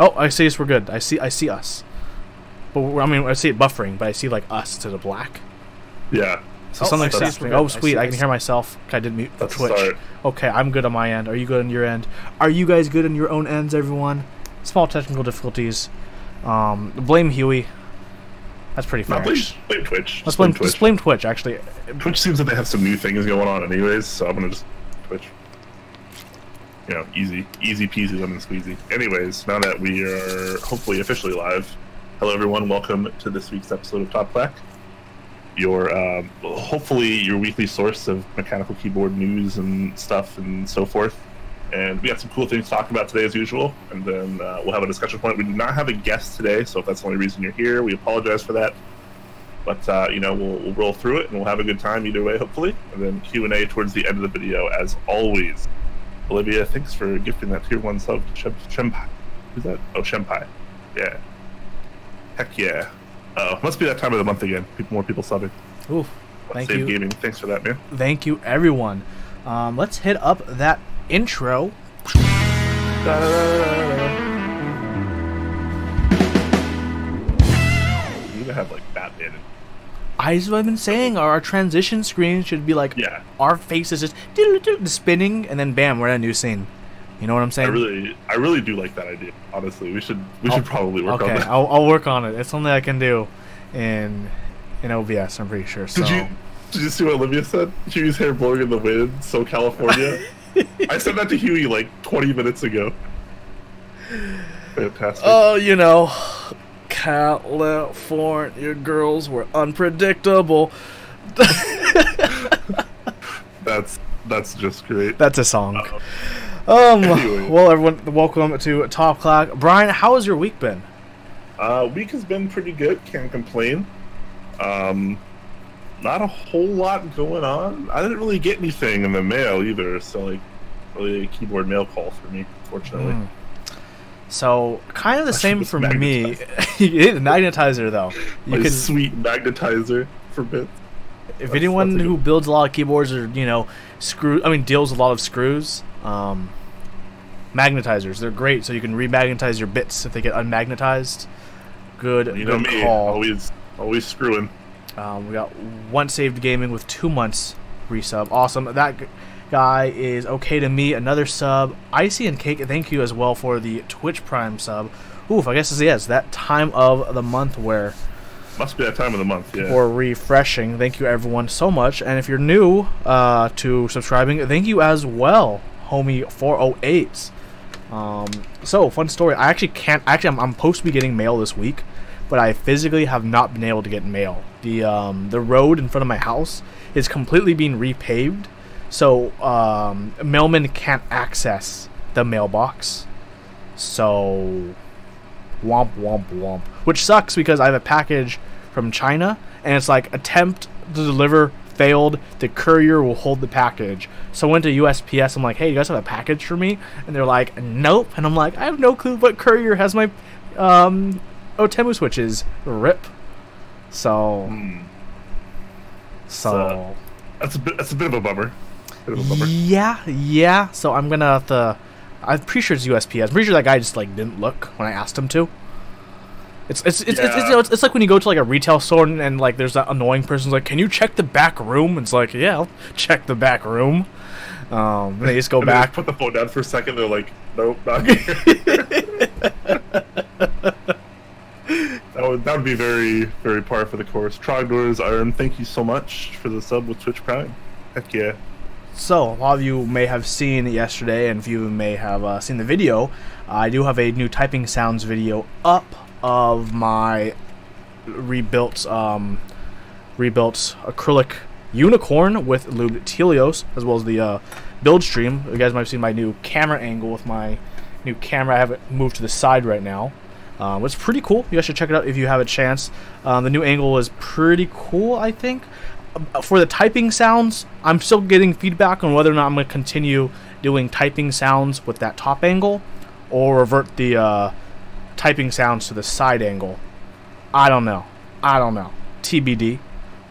Oh, I see us. We're good. I see us. But I mean, I see it buffering, but I see like us to the black. Yeah. So something's happening. Oh, sweet! I can hear myself. I didn't mute the Twitch. Okay, I'm good on my end. Are you good on your end? Are you guys good on your own ends, everyone? Small technical difficulties. Blame Huey. That's pretty fair. Blame Twitch. Let's blame Twitch. Actually, Twitch seems that they have some new things going on, anyways. So I'm gonna just Twitch. You know, easy peasy lemon squeezy. Anyways, now that we are hopefully officially live, hello everyone. Welcome to this week's episode of Top Clack. Your hopefully your weekly source of mechanical keyboard news and stuff and so forth. And we got some cool things to talk about today as usual, and then we'll have a discussion point. We do not have a guest today, so if that's the only reason you're here, we apologize for that. But you know, we'll roll through it and we'll have a good time either way, hopefully. And then Q&A towards the end of the video, as always. Olivia, thanks for gifting that tier 1 sub to Shempai. Who's that? Oh, Shempai. Yeah. Heck yeah. Must be that time of the month again. More people subbing. Ooh, thank you. Gaming. Thanks for that, man. Thank you, everyone. Let's hit up that intro. You need to have like Batman. I've been saying our transition screen should be like our faces just spinning, and then bam, we're in a new scene. You know what I'm saying? I really do like that idea. Honestly, we should probably work on that. I'll work on it. It's something I can do in OBS. I'm pretty sure. So. Did you see what Olivia said? Huey's hair blowing in the wind, so California. I said that to Huey like 20 minutes ago. Fantastic. Oh, you know, California girls were unpredictable. That's just great. That's a song. Anyway. Well, everyone, welcome to Top Clack. Brian, how has your week been? Week has been pretty good. Can't complain. Not a whole lot going on. I didn't really get anything in the mail either, so like, really a keyboard mail call for me, fortunately. So kind of the same for me. You hit a magnetizer though. You could sweet magnetizer for bits. If anyone who builds a lot of keyboards or deals a lot of screws, magnetizers, they're great. So you can remagnetize your bits if they get unmagnetized. Good. You know me, call. always screwing. We got one saved gaming with 2 months resub. Awesome. That guy is okay to me. Another sub. Icy and Cake, thank you as well for the Twitch Prime sub. Oof, I guess it's that time of the month where must be that time of the month, yeah. For refreshing. Thank you everyone so much. And if you're new to subscribing, thank you as well, homie 408. So fun story. I'm supposed to be getting mail this week, but I physically have not been able to get mail. The road in front of my house is completely being repaved, so mailmen can't access the mailbox. So womp womp womp, which sucks because I have a package from China and it's like attempt to deliver failed. The courier will hold the package. So I went to USPS. I'm like, hey, you guys have a package for me? And they're like, nope. And I'm like, I have no clue what courier has my Otemu switches. Rip. So that's a bit of a bummer. Yeah. So I'm gonna have to. I'm pretty sure it's USPS. I'm pretty sure that guy just like didn't look when I asked him to. It's like when you go to like a retail store and like there's that annoying person's like, can you check the back room? It's like, yeah, I'll check the back room. They just go back. Just put the phone down for a second. They're like, nope, not here. That would be very, very par for the course. Trogdor's Iron, thank you so much for the sub with Twitch Prime. Heck yeah. So, a lot of you may have seen it yesterday, and a few may have seen the video. I do have a new typing sounds video up of my rebuilt acrylic unicorn with lubed Telios, as well as the build stream. You guys might have seen my new camera angle with my new camera. I have it moved to the side right now. It's pretty cool. You guys should check it out if you have a chance. The new angle is pretty cool, I think. For the typing sounds, I'm still getting feedback on whether or not I'm going to continue doing typing sounds with that top angle or revert the typing sounds to the side angle. I don't know. TBD.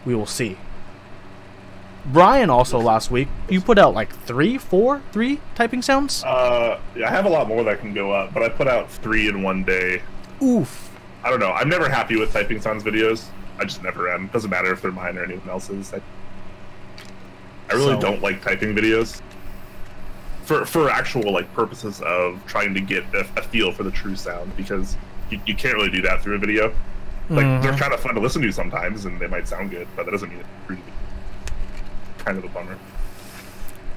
We will see. Brian also last week, you put out like three typing sounds? I have a lot more that can go up, but I put out 3 in one day. Oof. I don't know. I'm never happy with typing sounds videos. I just never am. Doesn't matter if they're mine or anyone else's. I really don't like typing videos for actual like purposes of trying to get a feel for the true sound, because you can't really do that through a video. Like they're kind of fun to listen to sometimes, and they might sound good, but that doesn't mean it's really kind of a bummer.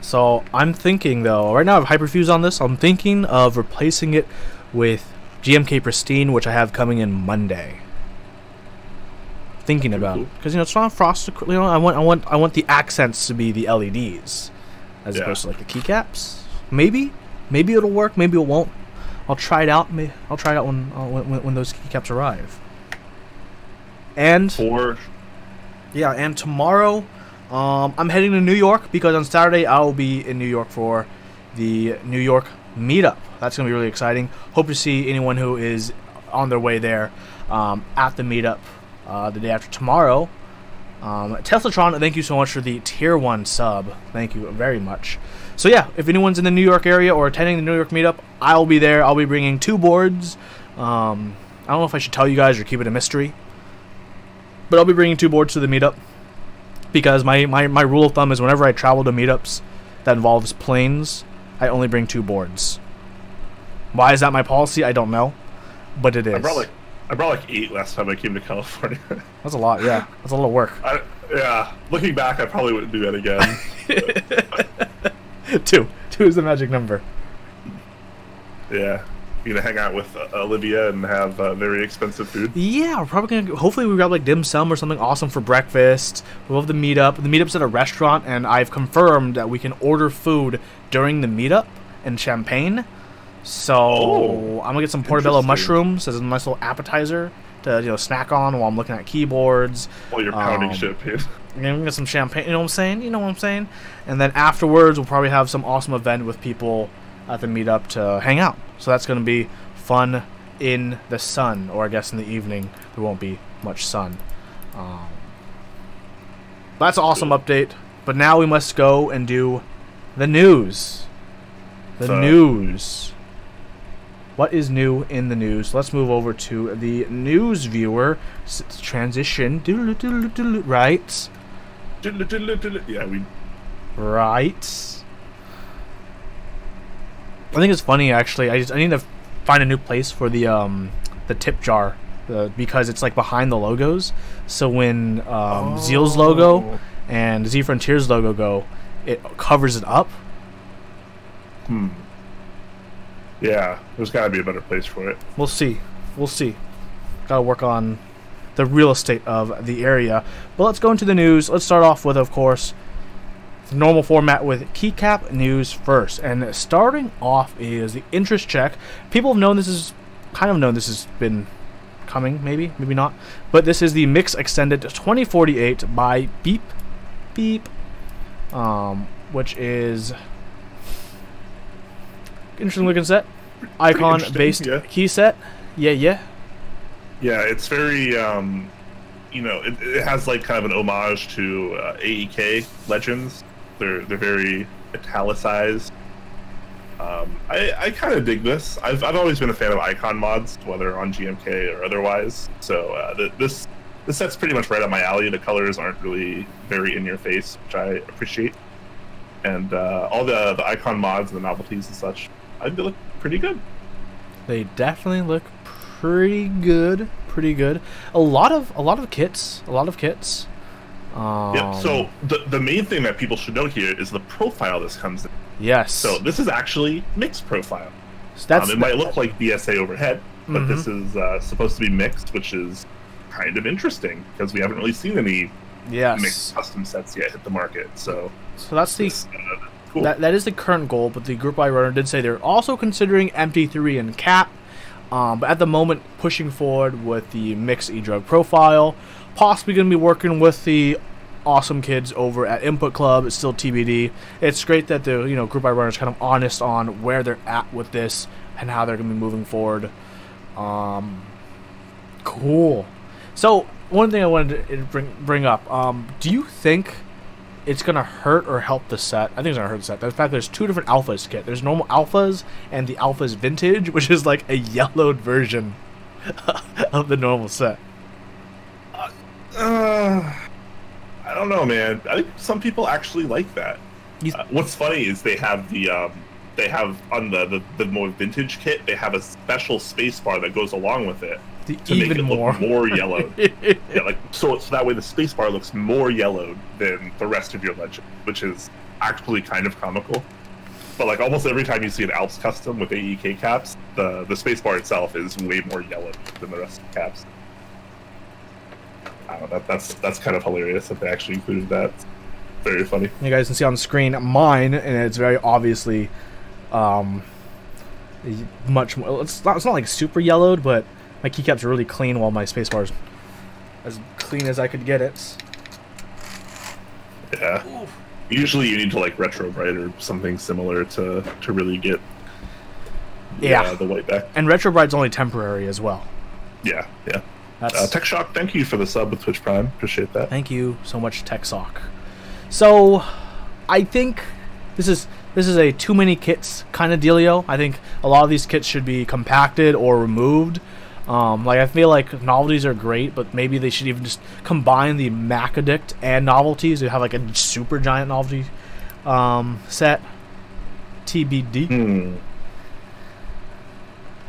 So I'm thinking though, right now I have Hyperfuse on this. I'm thinking of replacing it with GMK Pristine, which I have coming in Monday. Thinking about it, because it's not frosted. I want the accents to be the LEDs, as opposed to like the keycaps. Maybe it'll work. Maybe it won't. I'll try it out. I'll try it out when those keycaps arrive. And and tomorrow, I'm heading to New York, because on Saturday I'll be in New York for the New York meetup. That's gonna be really exciting. Hope to see anyone who is on their way there at the meetup the day after tomorrow. Teslatron, thank you so much for the tier 1 sub. Thank you very much. So yeah, if anyone's in the New York area or attending the New York meetup, I'll be there. I'll be bringing 2 boards. I don't know if I should tell you guys or keep it a mystery, but I'll be bringing 2 boards to the meetup, because my rule of thumb is whenever I travel to meetups that involves planes, I only bring 2 boards. Why is that my policy? I don't know, but it is. I brought like 8 last time I came to California. That's a lot, yeah. That's a lot of work. Yeah, looking back, I probably wouldn't do that again. 2 is the magic number. Yeah. You're gonna hang out with Olivia and have very expensive food? Yeah, we're probably gonna. Hopefully, we grab like dim sum or something awesome for breakfast. We'll have the meetup. The meetup's at a restaurant, and I've confirmed that we can order food during the meetup and champagne. So I'm gonna get some portobello mushrooms as a nice little appetizer to snack on while I'm looking at keyboards. While you're pounding champagne. And we're gonna get some champagne. You know what I'm saying? And then afterwards, we'll probably have some awesome event with people at the meetup to hang out. So that's going to be fun in the sun, or I guess in the evening there won't be much sun. That's an awesome update. But now we must go and do the news. The news. What is new in the news? Let's move over to the news viewer. Transition. Right. Yeah, Right. I think it's funny actually. I need to find a new place for the tip jar, because it's like behind the logos. So when Zeal's logo and Z Frontier's logo go, it covers it up. Yeah, there's got to be a better place for it. We'll see. Gotta work on the real estate of the area. But let's go into the news. Let's start off with, of course, the normal format with keycap news first. And starting off is the interest check. People have known this has been coming, maybe not. But this is the Mix Extended 2048 by Beep, which is interesting looking set. Icon based key set. Yeah, it's very it has like kind of an homage to AEK Legends. They're very italicized. I kind of dig this. I've always been a fan of icon mods, whether on GMK or otherwise. So this set's pretty much right up my alley. The colors aren't really very in your face, which I appreciate. And all the icon mods and the novelties and such, they look pretty good. They definitely look pretty good. A lot of kits. Yep. So the main thing that people should know here is the profile this comes in. Yes. So this is actually mixed profile. So it might look like DSA overhead, but this is supposed to be mixed, which is kind of interesting because we haven't really seen any mixed custom sets yet hit the market. So that's cool. That is the current goal, but the Group I runner did say they're also considering MT3 and Cap, but at the moment pushing forward with the mixed e-drug profile. Possibly going to be working with the awesome kids over at Input Club. It's still TBD. It's great that the Group I runner is kind of honest on where they're at with this and how they're going to be moving forward. Cool. So one thing I wanted to bring up. Do you think it's gonna hurt or help the set. I think it's gonna hurt the set. The fact there's two different alphas kit. There's normal alphas and the alphas vintage, which is like a yellowed version of the normal set. I don't know, man. I think some people actually like that. What's funny is they have they have on the more vintage kit, they have a special space bar that goes along with it to make it look more yellowed. Yeah, like so that way the space bar looks more yellowed than the rest of your legend, which is actually kind of comical. But like almost every time you see an Alps custom with AE Keycaps, the space bar itself is way more yellowed than the rest of the caps. I don't know, that's kind of hilarious that they actually included that. It's very funny. You guys can see on the screen mine, and it's very obviously much more. It's not like super yellowed, but my keycaps are really clean, while my spacebar is as clean as I could get it. Yeah. Oof. Usually you need to like retro bright or something similar to really get the white back. And retro bright's only temporary as well. Yeah, yeah. Tech Shock, thank you for the sub with Twitch Prime. Appreciate that. Thank you so much, Tech Shock. So, I think this is a too many kits kind of dealio. I think a lot of these kits should be compacted or removed. Like I feel like novelties are great, but maybe they should even just combine the Mac Addict and novelties to have like a super giant novelty set. TBD.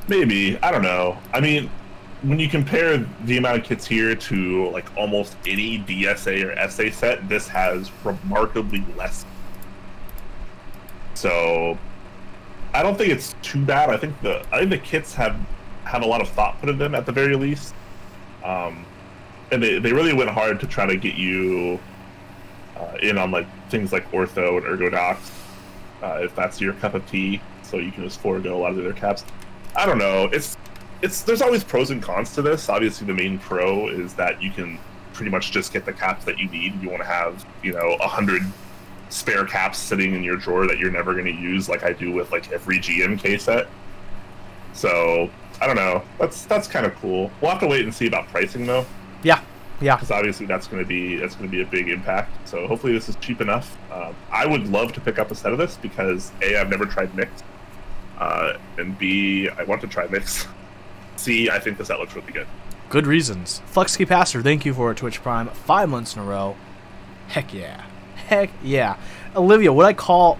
Maybe, I don't know. I mean, when you compare the amount of kits here to like almost any DSA or SA set, this has remarkably less. So I don't think it's too bad. I think the kits have a lot of thought put in them at the very least. And they really went hard to try to get you in on like things like ortho and ergodox, if that's your cup of tea, so you can just forego a lot of their caps. I don't know. There's always pros and cons to this. Obviously, the main pro is that you can pretty much just get the caps that you need. You want to have 100 spare caps sitting in your drawer that you're never going to use, like I do with like every GMK set. So I don't know. That's kind of cool. We'll have to wait and see about pricing though. Yeah. Because obviously that's going to be a big impact. So hopefully this is cheap enough. I would love to pick up a set of this because A, I've never tried mixed, and B, I want to try mixed. C, I think the set looks really good. Good reasons. Flexkey Pastor, thank you for a Twitch Prime 5 months in a row. Heck yeah. Heck yeah. Olivia, would I call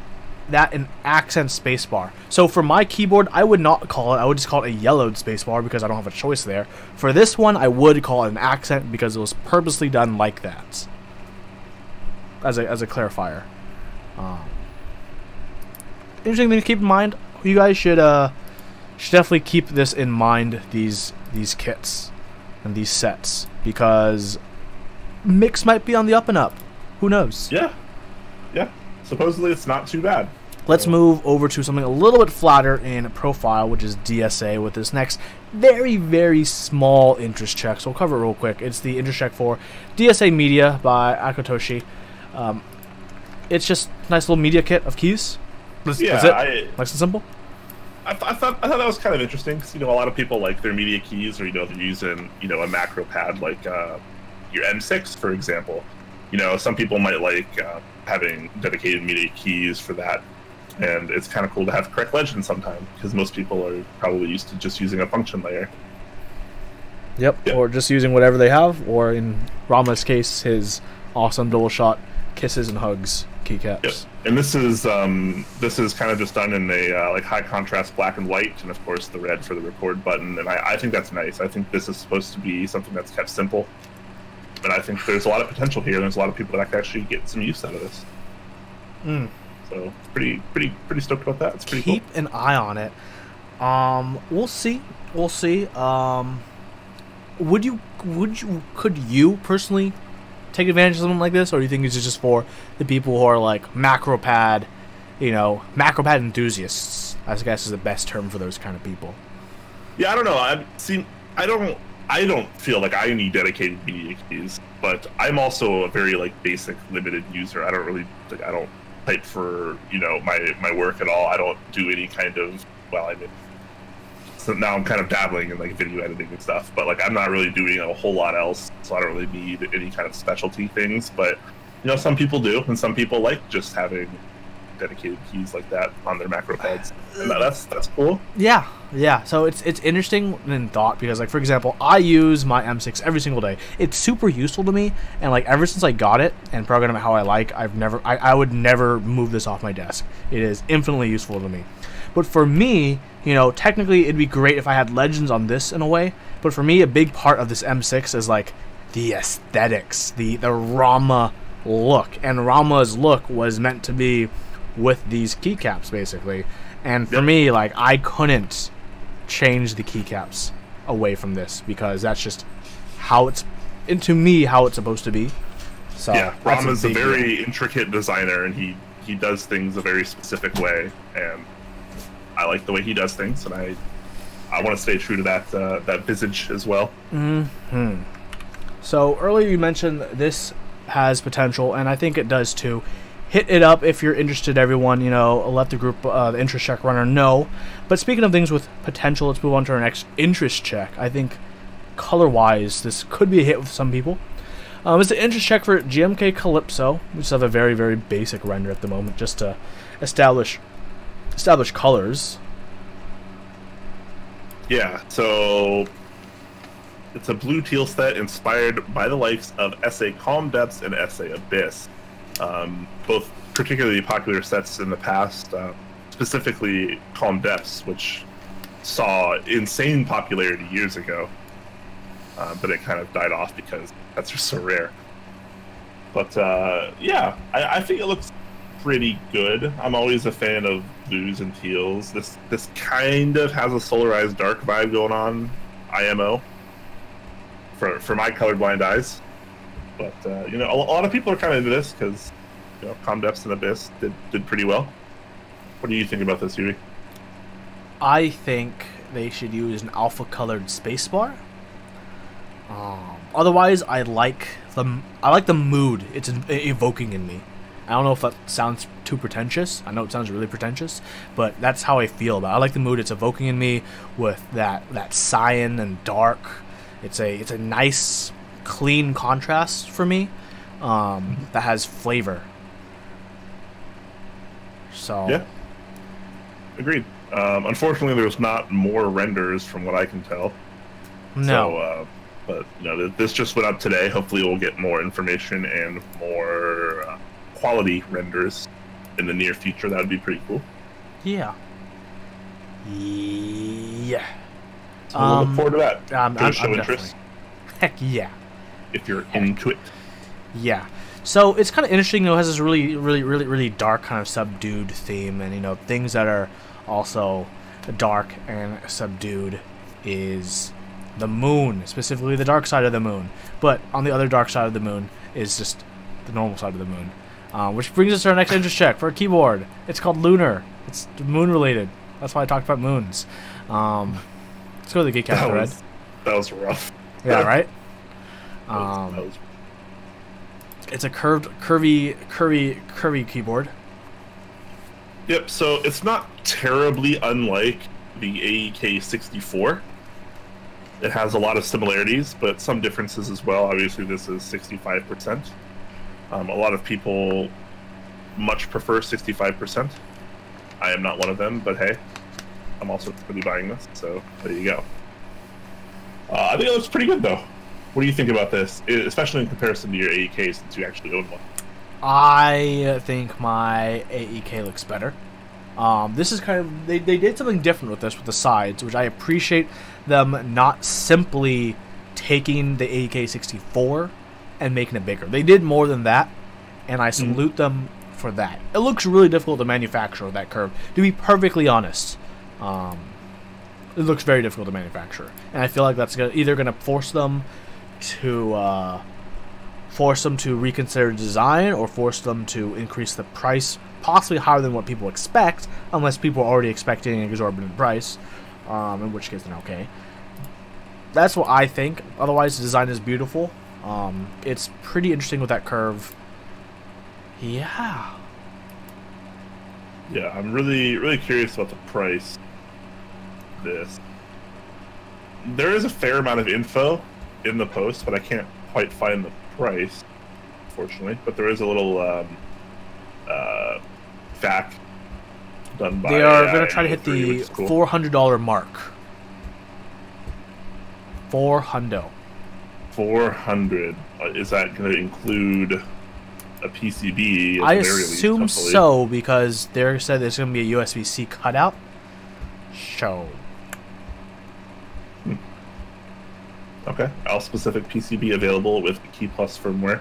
that an accent spacebar? So for my keyboard, I would not call it. I would just call it a yellowed spacebar because I don't have a choice there. For this one, I would call it an accent because it was purposely done like that. As a clarifier. Interesting thing to keep in mind. You guys should definitely keep this in mind. These kits and these sets, because mix might be on the up and up. Who knows? Yeah. Supposedly it's not too bad. Let's move over to something a little bit flatter in profile, which is DSA, with this next very, very small interest check. So we'll cover it real quick. It's the interest check for DSA Media by Akotoshi. It's just a nice little media kit of keys. That's it. Nice and simple. I thought that was kind of interesting because a lot of people like their media keys, or they're using a macro pad like your M6, for example. Some people might like having dedicated media keys for that, and it's kind of cool to have correct legend sometimes because most people are probably used to just using a function layer. Yep, or just using whatever they have, or in Rama's case, his awesome double shot kisses and hugs keycaps. Yep. And this is kind of just done in a like high contrast black and white, and of course the red for the record button. And I think that's nice. I think this is supposed to be something that's kept simple. But I think there's a lot of potential here. There's a lot of people that can actually get some use out of this. So pretty stoked about that. It's pretty cool. Keep an eye on it. We'll see. Could you personally take advantage of something like this, or do you think it's just for the people who are like macro pad enthusiasts? I guess is the best term for those kind of people. Yeah, I don't know. I don't feel like I need dedicated media keys, but I'm also a very like basic limited user. I don't type for my work at all. I don't do any kind of so now I'm kind of dabbling in like video editing and stuff, but like I'm not really doing a whole lot else, so I don't really need any kind of specialty things. But You know, some people do, and some people like just having dedicated keys like that on their macro pads. And that's cool. Yeah, yeah. So it's interesting in thought because, like, for example, I use my M6 every single day. It's super useful to me, and like ever since I got it and programmed it how I like, I would never move this off my desk. It is infinitely useful to me. But for me, you know, technically it'd be great if I had legends on this in a way. But for me, a big part of this M6 is like the aesthetics, the Rama look, and Rama's look was meant to be with these keycaps basically, and for me, like, I couldn't change the keycaps away from this because that's just how it's, to me, how it's supposed to be. So yeah, Rama's a very intricate designer, and he does things a very specific way, and I like the way he does things, and I want to stay true to that visage as well. So earlier you mentioned this has potential, and I think it does too. Hit it up if you're interested, everyone. You know, let the group, the interest check runner, know. But speaking of things with potential, let's move on to our next interest check. I think color-wise, this could be a hit with some people. It's an interest check for GMK Calypso. We just have a very, very basic render at the moment, just to establish colors. Yeah, so it's a blue teal set inspired by the likes of SA Calm Depths and SA Abyss. Both particularly popular sets in the past, specifically Calm Depths, which saw insane popularity years ago, but it kind of died off because that's just so rare. But yeah, I think it looks pretty good. I'm always a fan of blues and teals. This kind of has a solarized dark vibe going on, IMO, for my colorblind eyes. But you know, a lot of people are kind of into this because, you know, Calm Depths and Abyss did pretty well. What do you think about this, Yuri? I think they should use an alpha-colored spacebar. Otherwise, I like the mood it's evoking in me. I don't know if that sounds too pretentious. I know it sounds really pretentious, but that's how I feel about it. I like the mood it's evoking in me with that cyan and dark. It's a nice, clean contrast for me that has flavor. So yeah, agreed. Unfortunately, there's not more renders from what I can tell. No. So, but you know, this just went up today. Hopefully, we'll get more information and more quality renders in the near future. That would be pretty cool. Yeah. Yeah. So we'll look forward to that. I'm show interest. Heck yeah. If you're into it. Yeah. So it's kind of interesting, you know, it has this really dark kind of subdued theme, and, you know, things that are also dark and subdued is the moon, specifically the dark side of the moon. But on the other dark side of the moon is just the normal side of the moon. Which brings us to our next interest check for a keyboard. It's called Lunar. It's moon related. That's why I talked about moons. Let's go to the Keycaps thread. That was rough. Yeah, right? That was It's a curvy keyboard. Yep, so it's not terribly unlike the AEK64. It has a lot of similarities, but some differences as well. Obviously, this is 65%. A lot of people much prefer 65%. I am not one of them, but hey, I'm also going to be buying this, so there you go. I think it looks pretty good, though. What do you think about this, especially in comparison to your AEK, since you actually own one? I think my AEK looks better. This is kind of... They did something different with this, with the sides, which I appreciate them not simply taking the AEK64 and making it bigger. They did more than that, and I salute them for that. It looks really difficult to manufacture with that curve. To be perfectly honest, it looks very difficult to manufacture, and I feel like that's either going to force them to reconsider design, or force them to increase the price, possibly higher than what people expect, unless people are already expecting an exorbitant price, in which case then okay. That's what I think. Otherwise, the design is beautiful. It's pretty interesting with that curve. Yeah. Yeah, I'm really curious about the price of this. There is a fair amount of info in the post, but I can't quite find the price. unfortunately. But there is a little FAQ done by. They are going to try to hit Hineybush, the cool. $400 mark. 400. 400. Is that going to include a PCB? I assume so, because they said there's going to be a USB-C cutout. So. Okay. All-specific PCB available with Key Plus firmware.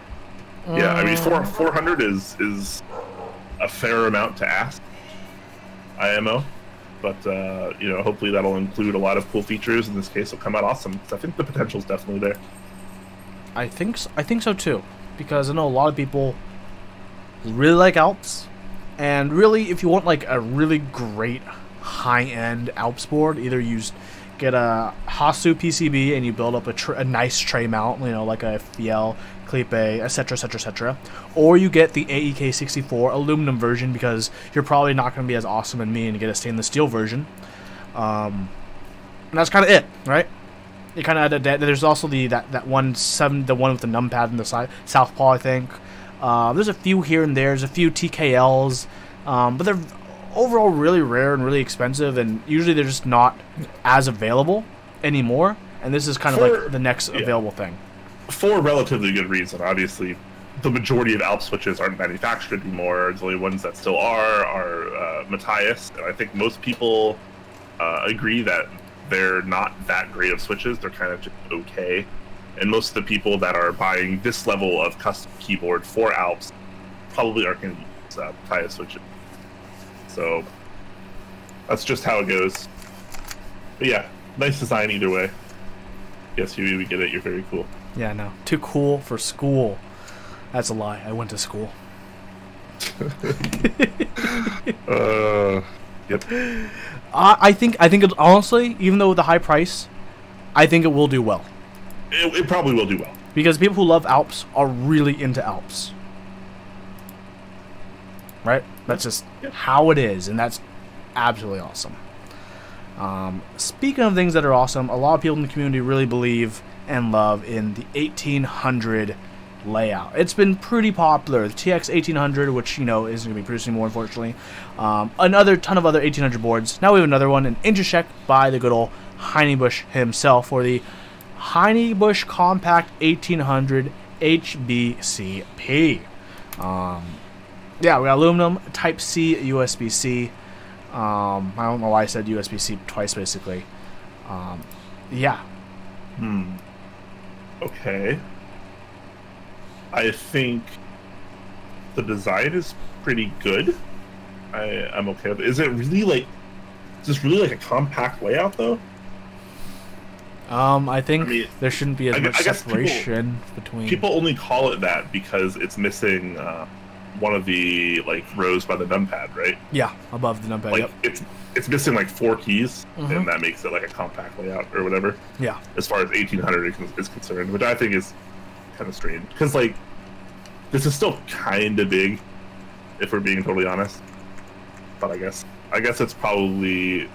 Yeah, I mean, 400 is a fair amount to ask. IMO. But, you know, hopefully that'll include a lot of cool features. In this case, it'll come out awesome. So I think the potential's definitely there. I think so too, because I know a lot of people really like Alps, and really, if you want like a really great high-end Alps board, either get a Hasu PCB and you build up a nice tray mount, you know, like a FPL, Clipe, etc., etc., etc., or you get the AEK64 aluminum version, because you're probably not going to be as awesome as me and get a stainless steel version. And that's kind of it, right? You kind of add that. There's also the one with the numpad in the side, southpaw, I think. There's a few here and there. There's a few TKLs, but they're overall really rare and really expensive, and usually they're just not as available anymore. And this is kind of like the next available thing. For a relatively good reason. Obviously, the majority of Alp switches aren't manufactured anymore. The only ones that still are Matthias, and I think most people agree that they're not that great of switches. They're kind of just okay. And most of the people that are buying this level of custom keyboard for Alps probably aren't going to use Matthias switches. So that's just how it goes. But yeah, nice design either way. Yes, Huey, we get it. You're very cool. Yeah, no. Too cool for school. That's a lie. I went to school. Yep. I think it, honestly, even though with the high price, I think it will do well. It probably will do well. Because people who love Alps are really into Alps. Right? That's just how it is, and that's absolutely awesome. Speaking of things that are awesome, a lot of people in the community really believe and love in the 1800 layout. It's been pretty popular. The TX 1800, which, you know, isn't going to be producing more, unfortunately. Another ton of other 1800 boards. Now we have another one, an Intercheck by the good old Hineybush himself, for the Hineybush Compact 1800 HBCP. Yeah, we got aluminum, Type C, USB-C. I don't know why I said USB-C twice, basically. Yeah. Okay. I think the design is pretty good. I'm okay with it. Is this really like a compact layout though? I think there shouldn't be as much separation between. People only call it that because it's missing one of the rows by the numpad, right? Yeah, above the numpad. Yep. It's missing 4 keys, and that makes it like a compact layout or whatever. Yeah. As far as 1800 is concerned, which I think is kind of strange, because this is still kind of big, if we're being totally honest. But I guess it's probably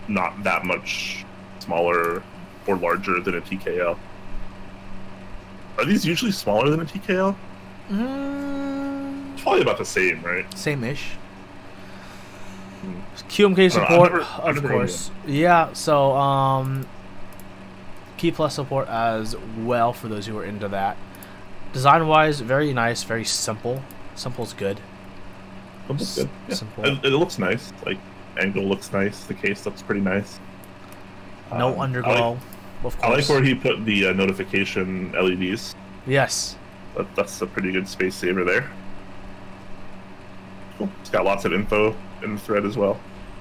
not that much smaller or larger than a TKL. Are these usually smaller than a TKL? It's probably about the same, right? Same-ish. QMK support, of course. Yeah, so Key Plus support as well for those who are into that. Design-wise, very nice, very simple. Simple's good. Simple's good. Yeah. Simple. It looks nice. Angle looks nice. The case looks pretty nice. No underglow, of course. I like where he put the notification LEDs. Yes. That's a pretty good space saver there. Cool. It's got lots of info in the thread as well.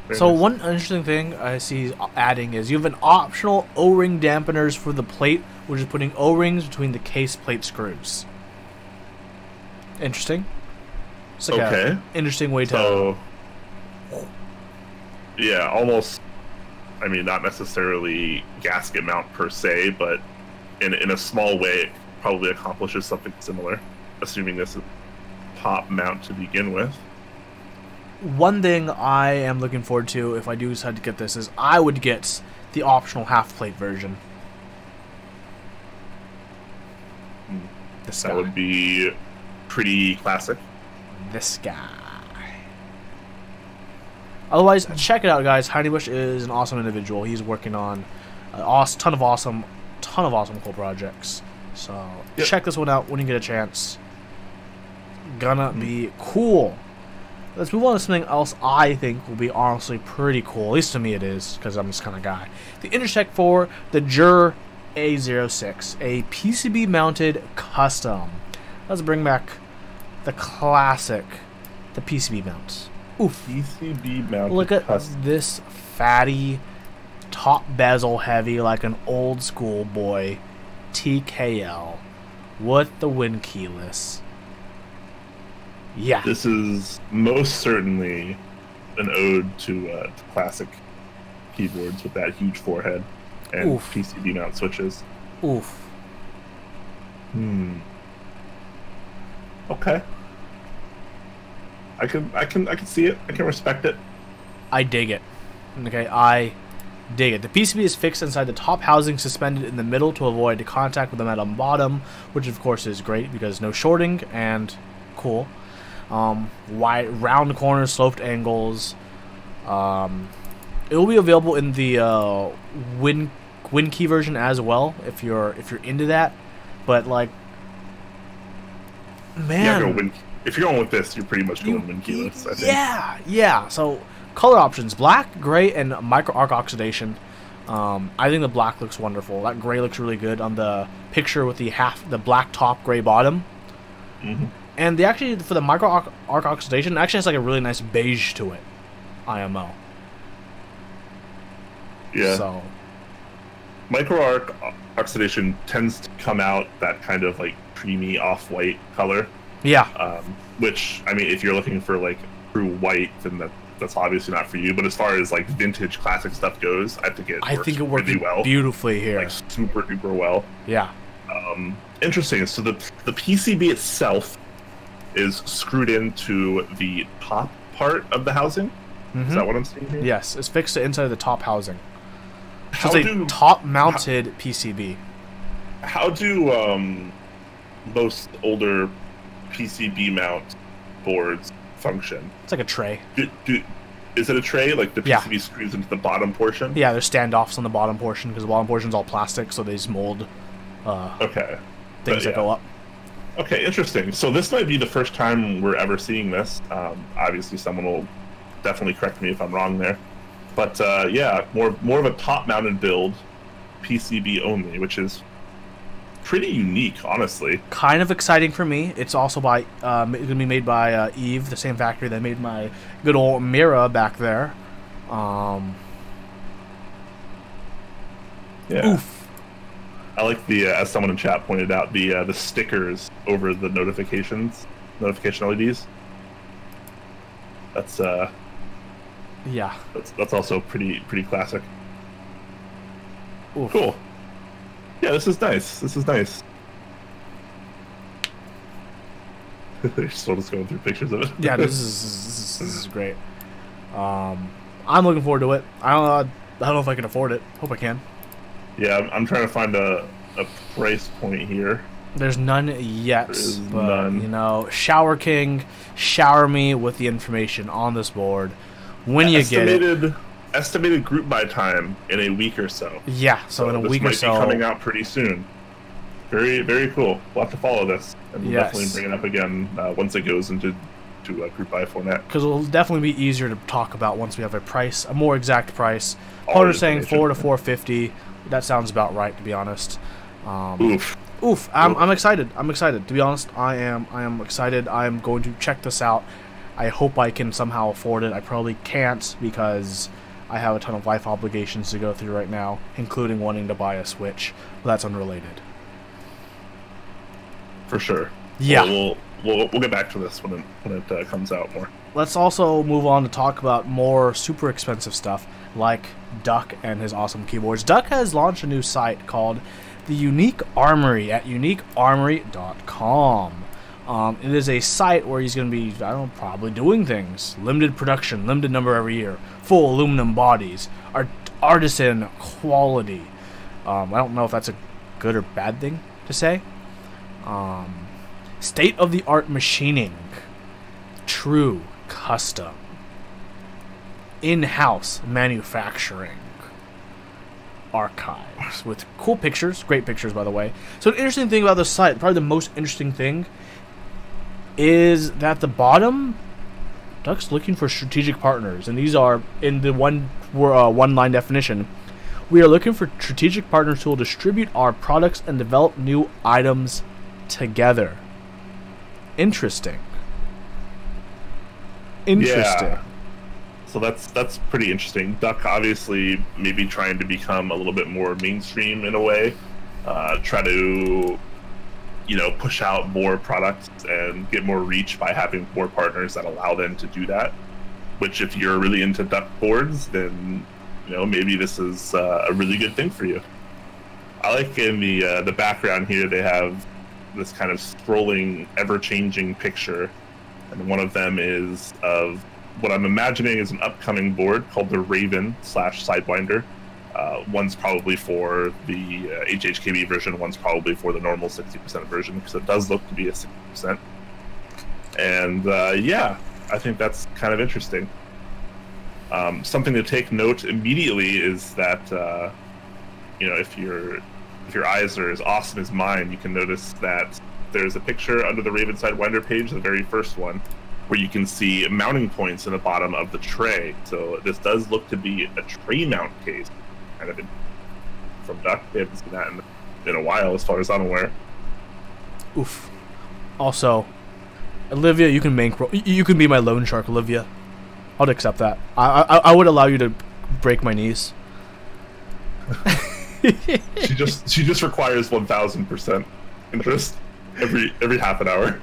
Very nice. One interesting thing I see adding is you have an optional O-ring dampeners for the plate, which is putting O-rings between the case plate screws. Interesting. It's like okay. Interesting way to. Yeah, almost. I mean, not necessarily gasket mount per se, but in a small way, it probably accomplishes something similar. Assuming this is top mount to begin with. One thing I am looking forward to, if I do decide to get this, is I would get the optional half plate version. This That guy. would be pretty classic. This guy. Otherwise, check it out, guys. Hineybush is an awesome individual. He's working on a ton of awesome cool projects. So Yep. check this one out when you get a chance. Gonna be cool. Let's move on to something else I think will be honestly pretty cool. At least to me it is, because I'm this kind of guy. The Intersect for the Jur A06, a PCB mounted custom. Let's bring back the classic, the PCB mounts. Oof. PCB mounted. Look at custom. this fatty, top bezel heavy like an old school boy TKL with the win keyless. Yeah. This is most certainly an ode to classic keyboards with that huge forehead and Oof. PCB mount switches. Oof. Okay. I can see it. I can respect it. I dig it. Okay, I dig it. The PCB is fixed inside the top housing, suspended in the middle to avoid contact with the metal bottom, which of course is great because no shorting and cool. Wide round corners, sloped angles. It will be available in the win key version as well if you're into that. But like, man, if you're going with this, you're pretty much going win keyless, I think. Yeah. So color options: black, gray, and micro arc oxidation. I think the black looks wonderful. That gray looks really good on the picture with the black top, gray bottom. And actually for the micro arc oxidation, it actually has like a really nice beige to it. IMO. Yeah. So Micro arc oxidation tends to come out that kind of like creamy off-white color. yeah, Which, I mean, if you're looking for like true white, then that's obviously not for you. But as far as like vintage classic stuff goes, I think it works really well, beautifully here. like super duper well. Yeah. Interesting. So the PCB itself is screwed into the top part of the housing. Is that what I'm seeing here? Yes, it's fixed to inside the top housing. So How it's a top-mounted PCB. How do most older PCB mount boards function? It's like a tray. Is it a tray? Like the Yeah. PCB screws into the bottom portion? Yeah, there's standoffs on the bottom portion because the bottom portion's all plastic, so they just mold Okay. things that go up. Okay, interesting. So this might be the first time we're ever seeing this. Obviously, someone will definitely correct me if I'm wrong there. But yeah, more of a top-mounted build, PCB only, which is pretty unique, honestly. Kind of exciting for me. It's also by going to be made by Eve, the same factory that made my good old Mira back there. Yeah. Oof. I like the, as someone in chat pointed out, the stickers over the notification LEDs. That's Yeah. that's also pretty classic. Oof. Cool. Yeah, this is nice. This is nice. Still just going through pictures of it. Yeah, this is great. I'm looking forward to it. I don't know if I can afford it. Hope I can. Yeah, I'm trying to find a price point here. There's none yet, There is but none. you know, Shower King, shower me with the information on this board when you get it. Estimated group buy time in a week or so. Yeah, so in a week or this so. might be coming out pretty soon. Very, very cool. We'll have to follow this, and we'll Yes. definitely bring it up again once it goes into group buy format. Because it'll definitely be easier to talk about once we have a more exact price. All Opponent's saying information. 4 to 450. That sounds about right, to be honest. Oof. I'm excited. I'm excited. To be honest, I am excited. I'm going to check this out. I hope I can somehow afford it. I probably can't because I have a ton of life obligations to go through right now, including wanting to buy a Switch. But that's unrelated. For sure. Yeah. We'll get back to this when it comes out more. Let's also move on to talk about more super expensive stuff like Duck and his awesome keyboards. Duck has launched a new site called the UniqueArmory at uniquearmory.com. It is a site where he's going to be, I don't know, probably doing things. Limited production, limited number every year, full aluminum bodies, artisan quality. I don't know if that's a good or bad thing to say. State-of-the-art machining, true custom, in-house manufacturing, archives with cool pictures, great pictures by the way. So an interesting thing about this site, probably the most interesting thing, is that the bottom, Duck's looking for strategic partners, and these are in the one-line definition. We are looking for strategic partners who will distribute our products and develop new items together. Interesting. Yeah. So that's pretty interesting. Duck obviously maybe trying to become a little bit more mainstream in a way, try to, you know, push out more products and get more reach by having more partners that allow them to do that. Which, if you're really into duck boards, then you know maybe this is a really good thing for you. I like in the background here they have this kind of scrolling, ever-changing picture, and one of them is of what I'm imagining is an upcoming board called the Raven / Sidewinder. One's probably for the HHKB version, one's probably for the normal 60% version, because it does look to be a 60%. And yeah, I think that's kind of interesting. Something to take note immediately is that you know, if your eyes are as awesome as mine, you can notice that there's a picture under the Raven Sidewinder page, the very first one, where you can see mounting points in the bottom of the tray. So this does look to be a tray mount case, kind of from Duck. They haven't seen that in a while, as far as I'm aware. Oof. Also, Olivia, you can be my loan shark, Olivia. I'd accept that. I would allow you to break my knees. she just requires 1,000% interest every half an hour.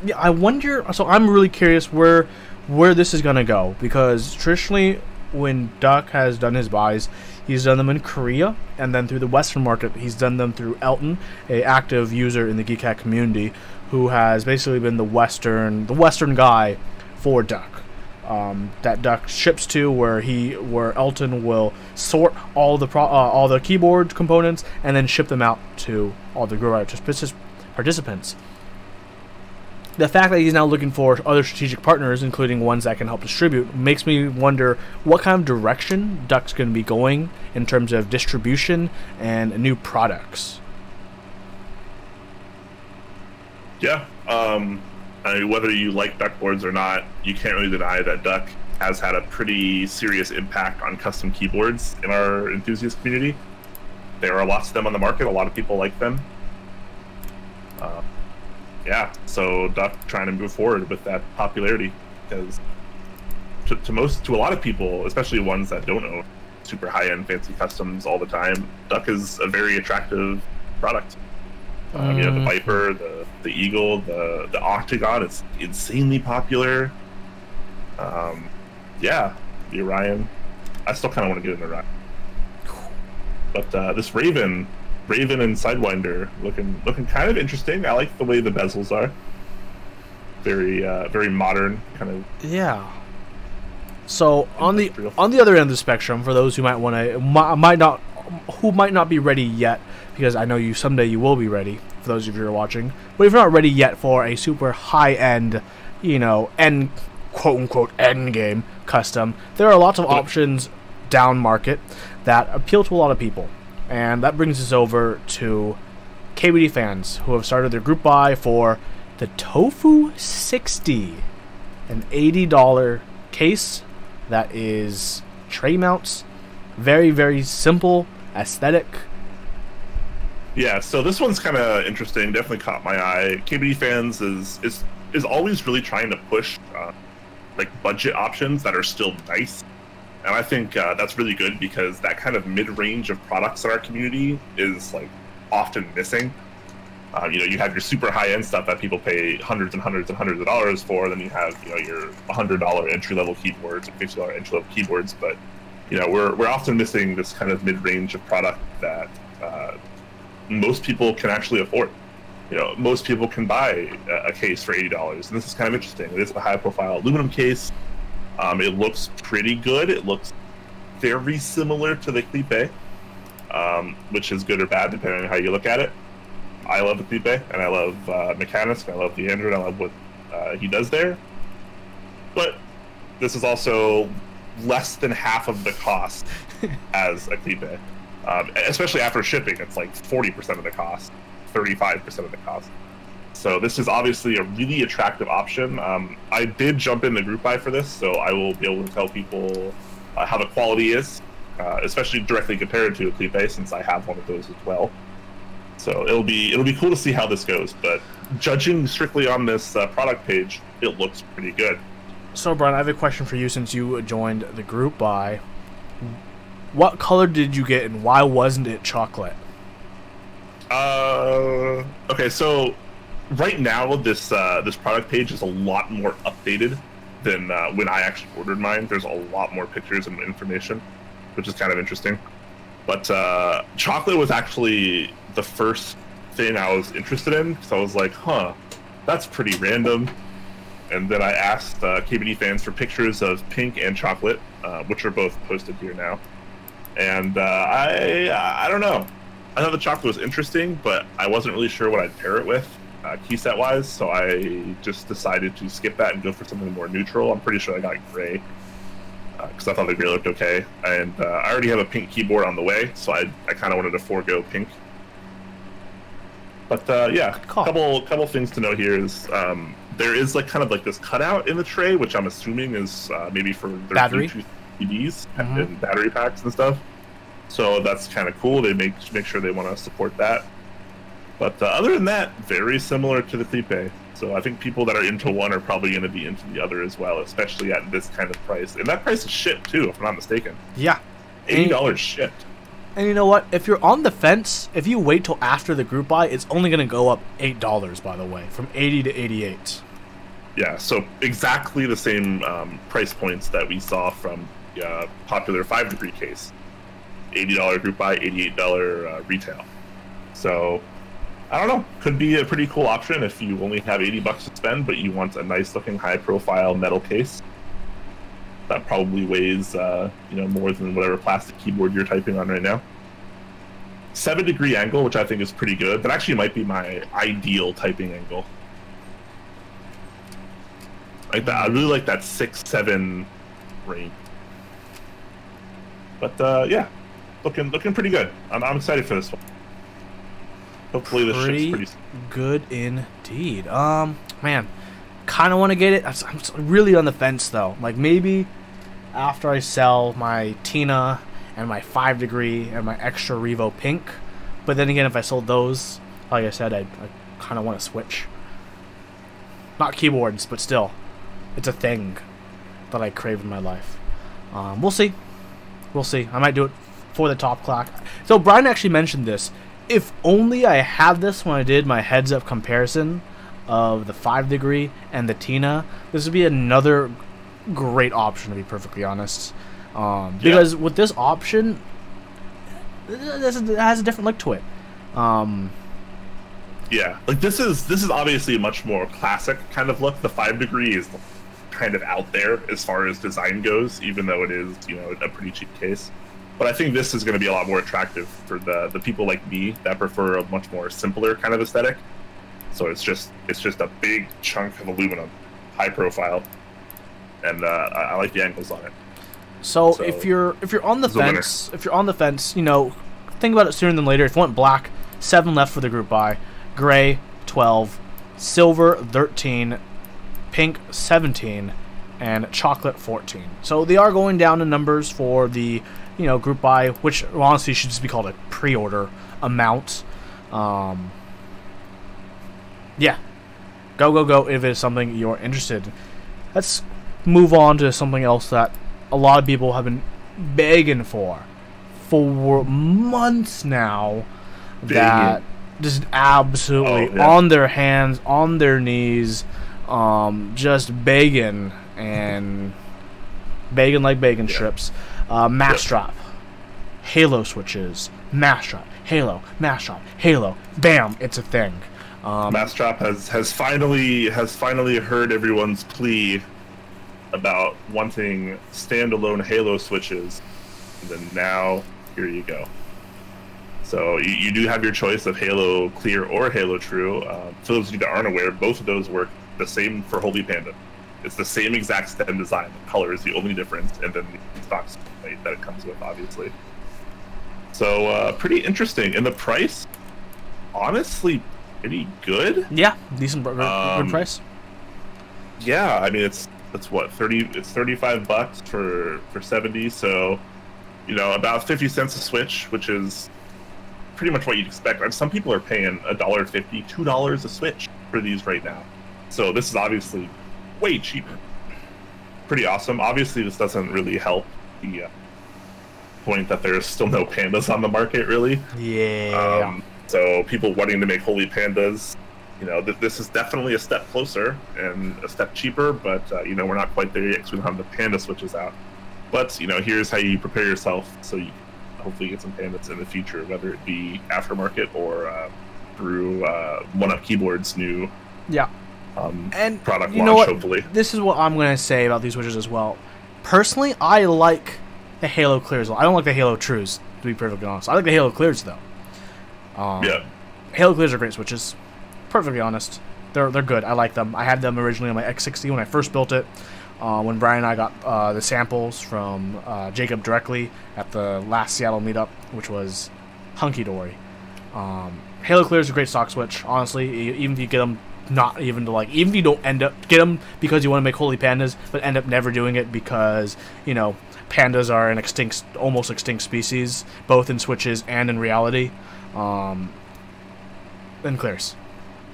Yeah, I wonder. So I'm really curious where this is gonna go, because traditionally, when Duck has done his buys, he's done them in Korea, and then through the Western market, he's done them through Elton, a active user in the Geek Cat community, who has basically been the Western guy for Duck. That Duck ships to, where Elton will sort all the keyboard components and then ship them out to all the Grow Rider participants. The fact that he's now looking for other strategic partners, including ones that can help distribute, makes me wonder what kind of direction Duck's going to be going in terms of distribution and new products. Yeah, I mean, whether you like Duck boards or not, you can't really deny that Duck has had a pretty serious impact on custom keyboards in our enthusiast community. There are lots of them on the market. A lot of people like them. Yeah, so Duck trying to move forward with that popularity, because to a lot of people, especially ones that don't own super high-end fancy customs all the time, Duck is a very attractive product. You know, the Viper, the Eagle, the Octagon, it's insanely popular. Yeah, the Orion. I still kind of want to get into Orion. But this Raven and Sidewinder looking kind of interesting. I like the way the bezels are. Very modern kind of. Yeah. So on the other end of the spectrum, for those who might not be ready yet, because I know someday you will be ready, for those of you who are watching, but if you're not ready yet for a super high end, you know, end quote unquote end game custom, there are lots of options down market that appeal to a lot of people. And that brings us over to KBD fans who have started their group buy for the Tofu 60, an $80 case that is tray mounts, very, very simple, aesthetic. Yeah, so this one's kind of interesting. Definitely caught my eye. KBD fans is always really trying to push like budget options that are still nice. And I think that's really good, because that kind of mid-range of products in our community is like often missing. You know, you have your super high-end stuff that people pay hundreds and hundreds and hundreds of dollars for. Then you have, you know, your $100 entry-level keyboards, $50 entry-level keyboards. But you know, we're often missing this kind of mid-range of product that most people can actually afford. You know, most people can buy a case for $80, and this is kind of interesting. It is a high-profile aluminum case. It looks pretty good. It looks very similar to the Clipe. which is good or bad depending on how you look at it. I love the Clipe, and I love Mechanics, and I love the Android, I love what he does there. But this is also less than half of the cost as a Clipe. Especially after shipping, it's like 40% of the cost, 35% of the cost. So this is obviously a really attractive option. I did jump in the group buy for this, so I will be able to tell people how the quality is, especially directly compared to a Clipe, since I have one of those as well. So it'll be cool to see how this goes. But judging strictly on this product page, it looks pretty good. So Brian, I have a question for you since you joined the group buy. What color did you get, and why wasn't it chocolate? Okay, so right now this product page is a lot more updated than when I actually ordered mine. There's a lot more pictures and information, which is kind of interesting. But chocolate was actually the first thing I was interested in, because I was like, huh, that's pretty random. And then I asked KBD fans for pictures of pink and chocolate, which are both posted here now. And I don't know. I thought the chocolate was interesting, but I wasn't really sure what I'd pair it with, key set wise. So I just decided to skip that and go for something more neutral. I'm pretty sure I got gray because I thought the gray looked okay. And I already have a pink keyboard on the way, so I kind of wanted to forego pink. But yeah, couple things to note here is there is like kind of like this cutout in the tray, which I'm assuming is maybe for their battery Bluetooth CDs and battery packs and stuff. So that's kind of cool. They make sure they want to support that. But other than that, very similar to the Clipe. So I think people that are into one are probably going to be into the other as well, especially at this kind of price. And that price is shipped too, if I'm not mistaken. Yeah, $80 shipped. And you know what? If you're on the fence, if you wait till after the group buy, it's only going to go up $8. By the way, from $80 to $88. Yeah, so exactly the same price points that we saw from the popular 5-degree case. $80 group buy, $88 retail. So, I don't know. Could be a pretty cool option if you only have $80 to spend, but you want a nice-looking, high-profile metal case. That probably weighs, more than whatever plastic keyboard you're typing on right now. 7-degree angle, which I think is pretty good. That actually might be my ideal typing angle. Like that, I really like that 6-7 range. But yeah, looking pretty good. I'm excited for this one. Hopefully this ship's pretty good indeed. Man, kind of want to get it. I'm really on the fence though. Like maybe after I sell my Tina and my 5-degree and my extra Revo Pink. But then again, if I sold those, like I said, I kind of want to switch. Not keyboards, but still, it's a thing that I crave in my life. We'll see. We'll see. I might do it for the top Clack. So Brian actually mentioned this. If only I had this when I did my heads-up comparison of the 5-degree and the Tina, this would be another great option, to be perfectly honest. Because with this option, it has a different look to it. Yeah, like this is obviously a much more classic kind of look. The 5-degree is kind of out there as far as design goes, even though it is, a pretty cheap case. But I think this is going to be a lot more attractive for the people like me that prefer a much more simpler kind of aesthetic. So it's just a big chunk of aluminum, high profile, and I like the angles on it. So if you're on the fence, think about it sooner than later. If you want black, 7 left for the group buy, gray 12, silver 13, pink 17, and chocolate 14. So they are going down in numbers for the group buy, which honestly should just be called a pre-order amount. Yeah, go if it's something you're interested in. Let's move on to something else that a lot of people have been begging for months now. That just absolutely on their hands, on their knees, just begging like bacon strips. Mass drop, Halo switches, mass drop, Halo, mass drop, Halo, bam, it's a thing. Mass drop has finally heard everyone's plea about wanting standalone Halo switches, and then now here you go. So you do have your choice of Halo Clear or Halo True. For those of you that aren't aware, both of those work the same for Holy Panda. It's the same exact stem design. The color is the only difference, and then the stock plate that it comes with, obviously. So pretty interesting. And the price, honestly, pretty good. Yeah, decent good price. Yeah, I mean it's what, 30? It's $35 for 70. So, you know, about 50 cents a switch, which is pretty much what you'd expect. And some people are paying $1.50, $2 a switch for these right now. So this is obviously way cheaper. Pretty awesome. Obviously, this doesn't really help the point that there's still no pandas on the market, really. Yeah. So people wanting to make Holy Pandas, you know, this is definitely a step closer and a step cheaper, but, you know, we're not quite there yet because we don't have the Panda switches out. But, you know, here's how you prepare yourself so you can hopefully get some Pandas in the future, whether it be aftermarket or through One-Up Keyboard's new and product you know launch, what? hopefully. This is what I'm going to say about these switches as well. Personally, I like the Halo Clears. I don't like the Halo Trues, to be perfectly honest. I like the Halo Clears, though. Yeah. Halo Clears are great switches. Perfectly honest. They're good. I like them. I had them originally on my X60 when I first built it. When Brian and I got the samples from Jacob directly at the last Seattle meetup, which was hunky-dory. Halo Clear is a great stock switch, honestly. Even if you get them not even to like, even if you don't end up get them because you want to make Holy Pandas, but end up never doing it because, you know, pandas are an almost extinct species, both in switches and in reality. Then Clears.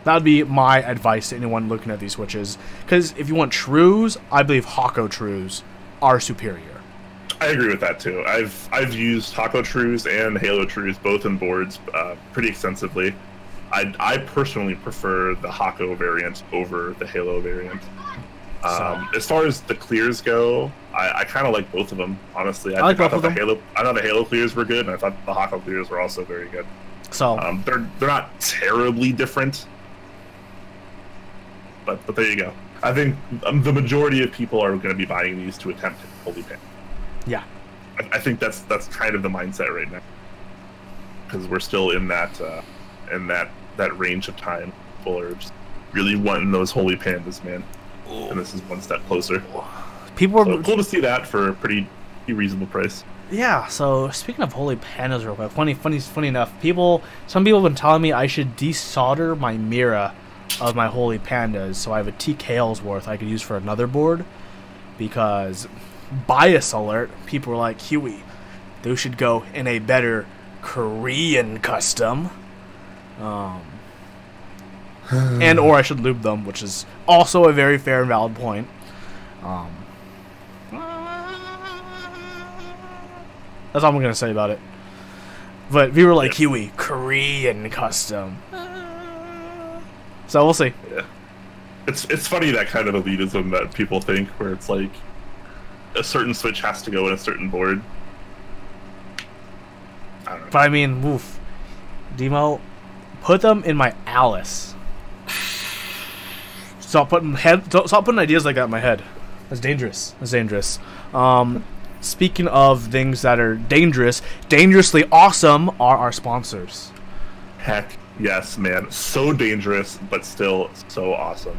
That would be my advice to anyone looking at these switches. Because if you want trues, I believe Hako trues are superior. I agree with that too. I've used Hako trues and Halo trues both in boards pretty extensively. I personally prefer the Hako variant over the Halo variant. As far as the clears go, I kind of like both of them, honestly. I thought the Halo clears were good, and I thought the Hako clears were also very good. So they're not terribly different, but there you go. I think the majority of people are going to be buying these to attempt Holy Panda. Yeah, I think that's kind of the mindset right now, because we're still in that range of time. People are just really wanting those Holy Pandas, man. And this is one step closer. People are cool to see that for a pretty reasonable price. Yeah. So speaking of Holy Pandas, real quick, funny enough, some people have been telling me I should desolder my Mira of my Holy Pandas, so I have a TKL's worth I could use for another board. Because bias alert, people were like, Huey, those should go in a better Korean custom. And or I should lube them, which is also a very fair and valid point. That's all I'm gonna say about it. But we were like, Huey, Korean custom. So we'll see. Yeah, it's funny, that kind of elitism that people think, where it's like a certain switch has to go in a certain board. I don't know. But I mean, woof, Demo, put them in my Alice. Stop putting ideas like that in my head. That's dangerous. Speaking of things that are dangerous, dangerously awesome are our sponsors. Heck yes, man. So dangerous, but still so awesome.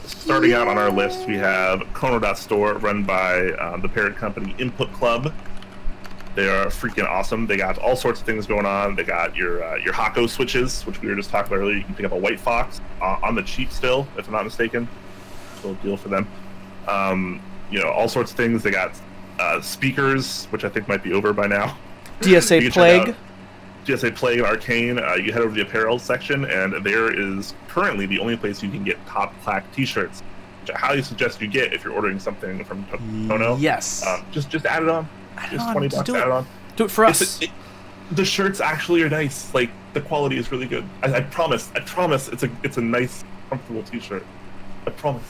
Starting out on our list, we have Chrono.store, run by the parent company Input Club. They are freaking awesome. They got all sorts of things going on. They got your Hako switches, which we were just talking about earlier. You can pick up a White Fox on the cheap still, if I'm not mistaken. Little deal for them. You know, all sorts of things. They got speakers, which I think might be over by now. DSA Plague. DSA Plague and Arcane. You head over to the apparel section, and there is currently the only place you can get top Clack T-shirts, which I highly suggest you get if you're ordering something from Tono. Yes. Just add it on. Just $20, add it on. Do it for us. The shirts actually are nice. Like, the quality is really good. I promise. It's a nice, comfortable T-shirt. I promise.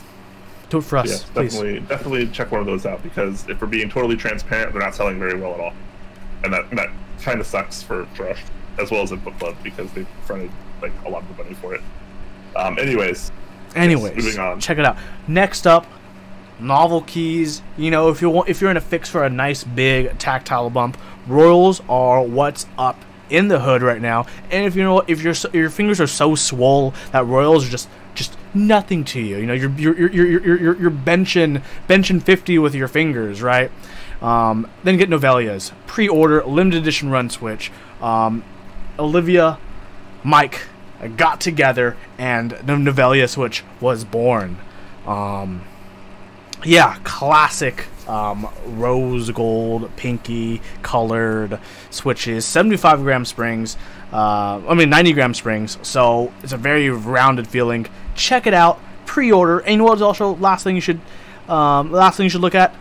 Do it for us, yes, please. Definitely check one of those out, because if we're being totally transparent, they're not selling very well at all, and that kind of sucks for us as well as Input Club, because they've fronted like a lot of the money for it. Anyways, moving on. Check it out. Next up, novel keys. You know, if you're in a fix for a nice big tactile bump, Royals are what's up in the hood right now. And if you know, if your fingers are so swole that royals are just nothing to you. You know, you're benching 50 with your fingers, right? Then get Novelia's pre-order limited edition run switch. Olivia, Mike got together, and the Novelia switch was born. Yeah, classic rose gold, pinky colored switches, 75-gram springs. 90-gram springs. So it's a very rounded feeling. Check it out. Pre-order. And you know what's also last thing you should look at?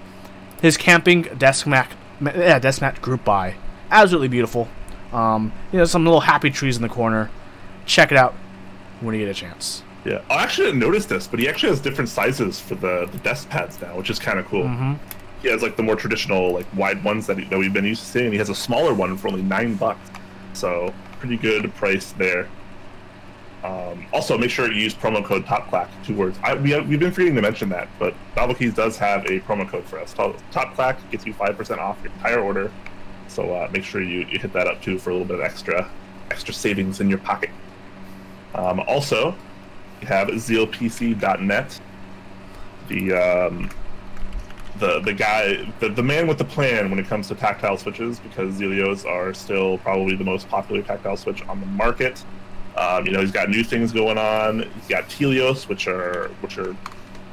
His camping desk mat group buy. Absolutely beautiful. Some little happy trees in the corner. Check it out when you get a chance. Yeah, I actually didn't notice this, but he actually has different sizes for the desk pads now, which is kind of cool. Mm-hmm. He has like the more traditional, like wide ones that we've been used to seeing. He has a smaller one for only $9, so pretty good price there. Also, make sure you use promo code TOPCLACK, 2 words. We've been forgetting to mention that, but Novel Keys does have a promo code for us. TOPCLACK gets you 5% off your entire order, so make sure you hit that up too for a little bit of extra savings in your pocket. Also, you have zealpc.net. The man with the plan when it comes to tactile switches, because Zelios are still probably the most popular tactile switch on the market. He's got new things going on. He's got Telios, which are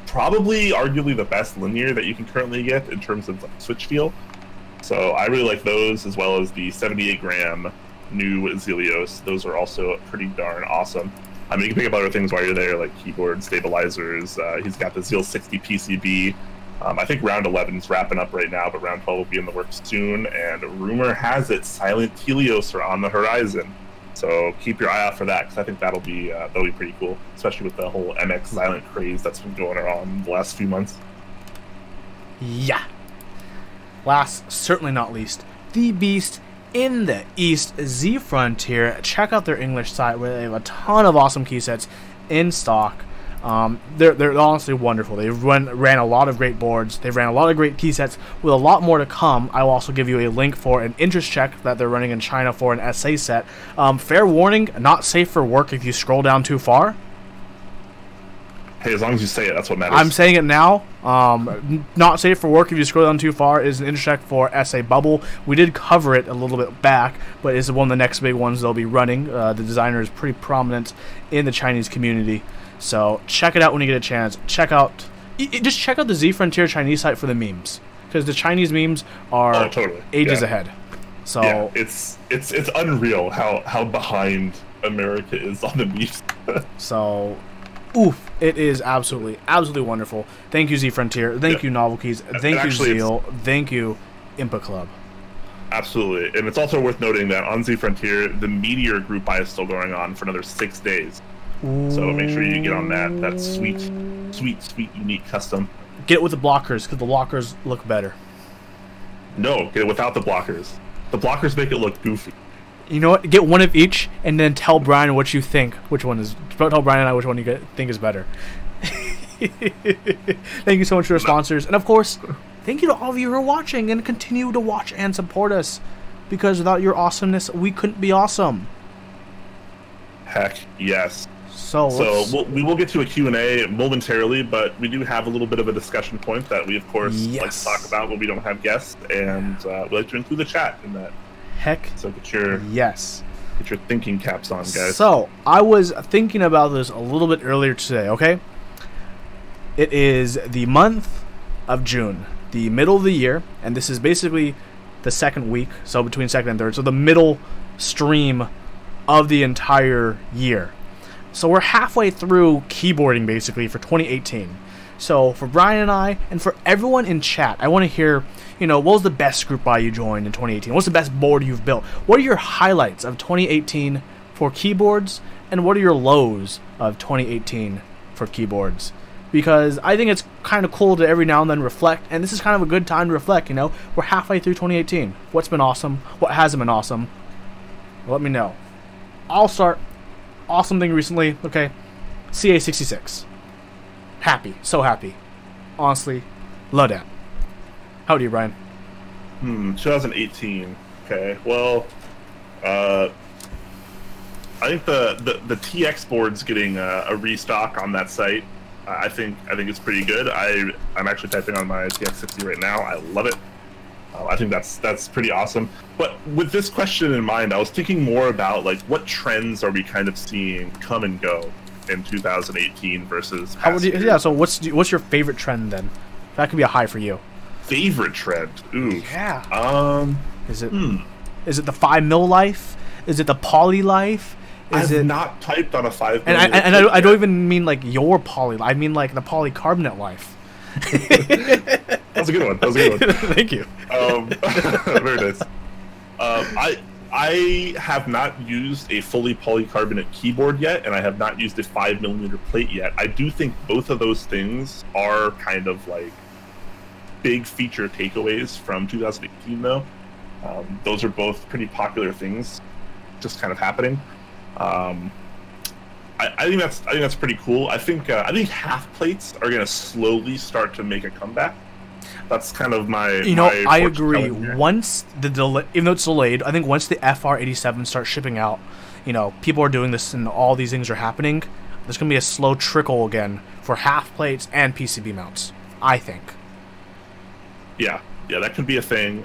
probably arguably the best linear that you can currently get in terms of switch feel. So I really like those, as well as the 78-gram new Zelios. Those are also pretty darn awesome. You can pick up other things while you're there, like keyboard stabilizers. He's got the Zeal 60 PCB. I think round 11 is wrapping up right now, but round 12 will be in the works soon. And rumor has it Silent Telios are on the horizon. So keep your eye out for that, because I think that'll be pretty cool, especially with the whole MX Silent craze that's been going on the last few months. Yeah. Last, certainly not least, the beast in the East, Z Frontier. Check out their English site where they have a ton of awesome key sets in stock. They're honestly wonderful. They've ran a lot of great boards. They've ran a lot of great key sets with a lot more to come. I will also give you a link for an interest check that they're running in China for an SA set. Fair warning, not safe for work if you scroll down too far. Hey, as long as you say it, that's what matters. I'm saying it now. Not safe for work if you scroll down too far is an interest check for SA Bubble. We did cover it a little bit back, but it's one of the next big ones they'll be running. The designer is pretty prominent in the Chinese community. So check it out when you get a chance. Check out the Z Frontier Chinese site for the memes, because the Chinese memes are ages ahead. So yeah, it's unreal how behind America is on the memes. So, it is absolutely wonderful. Thank you, Z Frontier. Thank you, Novel Keys. Thank you, Zeal. Thank you, Impa Club. Absolutely, and it's also worth noting that on Z Frontier, the Meteor group buy is still going on for another 6 days. So make sure you get on that. That's sweet, unique custom. Get it with the blockers, because the blockers look better. No, get it without the blockers. The blockers make it look goofy. You know what? Get one of each, and then tell Brian what you think. Which one is? Tell Brian and I which one you think is better. Thank you so much for our sponsors, and of course, thank you to all of you who are watching and continue to watch and support us. Because without your awesomeness, we couldn't be awesome. Heck yes. So we will get to a Q&A momentarily, but we do have a little bit of a discussion point that we, of course, like to talk about when we don't have guests, and we like to include the chat in that. Heck, so get your thinking caps on, guys. So I was thinking about this a little bit earlier today. Okay, it is the month of June, the middle of the year, and this is basically the second week, so between second and third, so the middle stream of the entire year. So we're halfway through keyboarding basically for 2018. So for Brian and I, and for everyone in chat, I want to hear, what was the best group buy you joined in 2018? What's the best board you've built? What are your highlights of 2018 for keyboards? And what are your lows of 2018 for keyboards? Because I think it's kind of cool to every now and then reflect, and this is kind of a good time to reflect, We're halfway through 2018. What's been awesome? What hasn't been awesome? Let me know. I'll start. Awesome thing recently, okay, CA66. Happy, so happy. Honestly, love that. How do you, Brian? 2018. Okay, well, I think the TX board's getting a restock on that site. I think it's pretty good. I'm actually typing on my TX60 right now. I love it. I think that's pretty awesome. But with this question in mind, I was thinking more about like what trends are we kind of seeing come and go in 2018 versus past years. Yeah. So what's your favorite trend then? That could be a high for you. Favorite trend? Ooh. Yeah. Is it the 5 mil life? Is it the poly life? I've not typed on a 5 mil. And I don't even mean like your poly. I mean like the polycarbonate life. That's a good one. Thank you. Very nice. I have not used a fully polycarbonate keyboard yet, and I have not used a 5mm plate yet. I do think both of those things are kind of like big feature takeaways from 2018, though. Those are both pretty popular things, just kind of happening. I think that's pretty cool. I think half plates are gonna slowly start to make a comeback. That's kind of my. I agree. Once the delay, even though it's delayed, I think once the FR87 starts shipping out, people are doing this and all these things are happening. There's gonna be a slow trickle again for half plates and PCB mounts. I think. Yeah, that could be a thing.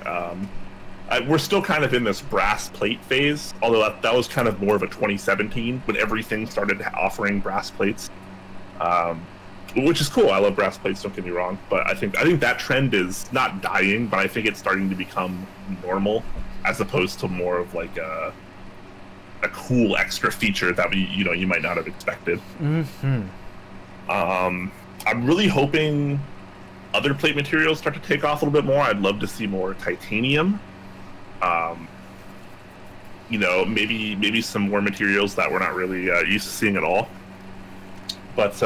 We're still kind of in this brass plate phase, although that was kind of more of a 2017 when everything started offering brass plates, which is cool. I love brass plates, don't get me wrong, but I think that trend is not dying, but I think it's starting to become normal as opposed to more of like a cool extra feature that you might not have expected. I'm really hoping other plate materials start to take off a little bit more. I'd love to see more titanium. Maybe some more materials that we're not really used to seeing at all. But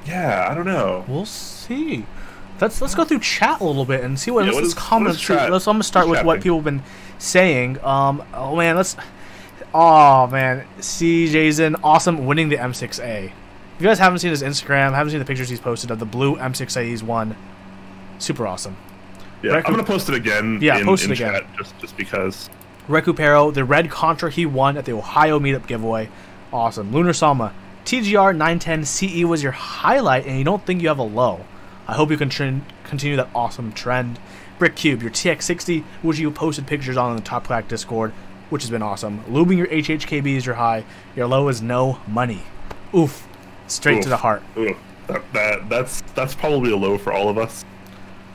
yeah, I don't know. We'll see. Let's go through chat a little bit and see what comments. I'm gonna start with what people have been saying. Oh man, see Jason, awesome winning the M6A. If you guys haven't seen his Instagram, haven't seen the pictures he's posted of the blue M6A he's won, super awesome. Yeah, I'm gonna post it again. Yeah, post it again. Chat, just because. Recupero, the red Contra he won at the Ohio meetup giveaway, awesome. Lunar Sama, TGR 910 CE was your highlight, and you don't think you have a low. I hope you can continue that awesome trend. Brick Cube, your TX60, which you posted pictures on the Top Clack Discord, which has been awesome. Lubing your HHKB is your high. Your low is no money. Oof, straight to the heart. Oof. That's probably a low for all of us.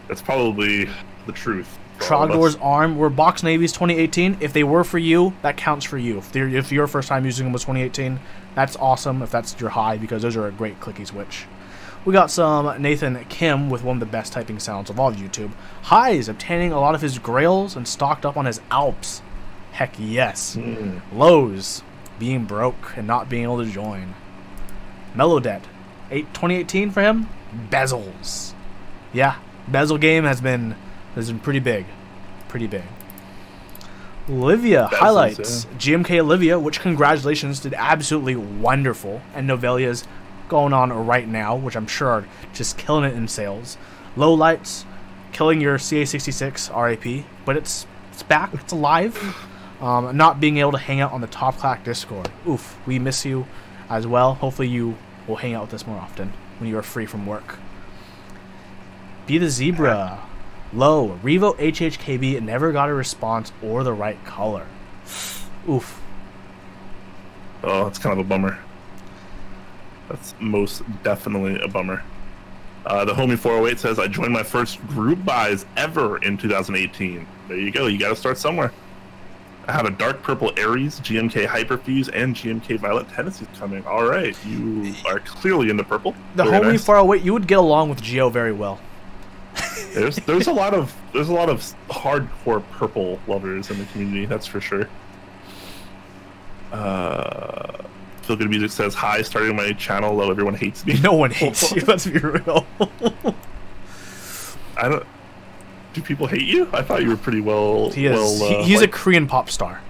That's probably the truth. Trogdor's Arm were Box Navies 2018. If they were for you, that counts for you. If your first time using them was 2018, that's awesome if that's your high, because those are a great clicky switch. We got some Nathan Kim with one of the best typing sounds of all YouTube. Highs, obtaining a lot of his grails and stocked up on his Alps. Heck yes. Lows, being broke and not being able to join. Mellowdead, 2018 for him, bezels. Yeah, bezel game has been pretty big. Olivia bezels, highlights. Yeah. GMK Olivia, which congratulations, did absolutely wonderful. And Novelia's going on right now, which I'm sure are just killing it in sales. Low lights, killing your CA66 RAP, but it's back, it's alive. Not being able to hang out on the Top Clack Discord. Oof, we miss you as well. Hopefully you will hang out with us more often when you are free from work. Be the Zebra. Low. Revo HHKB never got a response or the right color. Oof. Oh, it's kind of a bummer. That's most definitely a bummer. The homie 408 says, I joined my first group buys ever in 2018. There you go. You got to start somewhere. I have a dark purple Aries, GMK Hyperfuse, and GMK Violet Tennessee's coming. All right. You are clearly into purple. The homie nice. 408, you would get along with Geo very well. There's a lot of hardcore purple lovers in the community, that's for sure. Feel Good Music says, hi, starting my channel, though everyone hates me. No one hates you, let's be real. Do people hate you? I thought you were pretty well. He is. He's a Korean pop star.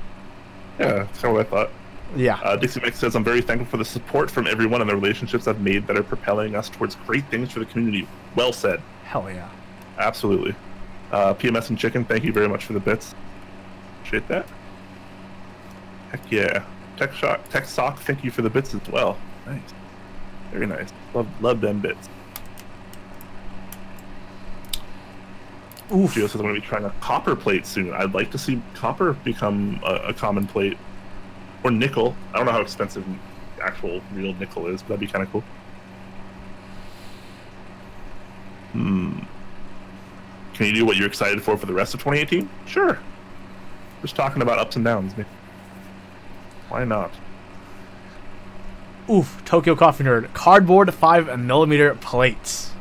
Yeah, that's kind of what I thought. Yeah. Dixie Mix says, I'm very thankful for the support from everyone and the relationships I've made that are propelling us towards great things for the community. Well said. Hell yeah. Absolutely. PMS and Chicken, thank you very much for the bits. Appreciate that. Heck yeah. Tech Sock, thank you for the bits as well. Nice. Very nice. Love them bits. Oof. Geo says I'm going to be trying a copper plate soon. I'd like to see copper become a common plate. Or nickel. I don't know how expensive actual real nickel is, but that'd be kind of cool. Can you do what you're excited for the rest of 2018? Sure. Just talking about ups and downs, man. Why not? Oof, Tokyo Coffee Nerd. Cardboard 5mm plates.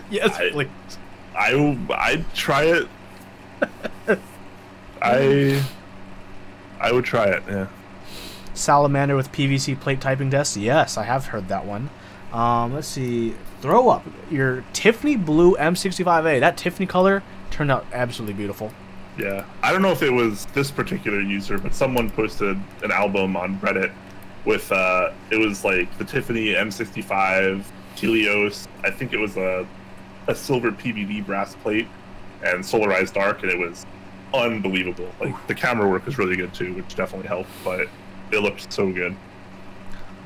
Yes, please. I'd try it. I would try it, yeah. Salamander with PVC plate typing desk. Yes, I have heard that one. Let's see. Throw up your Tiffany blue M65A. That Tiffany color turned out absolutely beautiful. Yeah, I don't know if it was this particular user, but someone posted an album on Reddit with it was like the Tiffany M65 Helios. I think it was a silver PVD brass plate and solarized dark, and it was unbelievable. Like the camera work was really good too, which definitely helped, but it looked so good.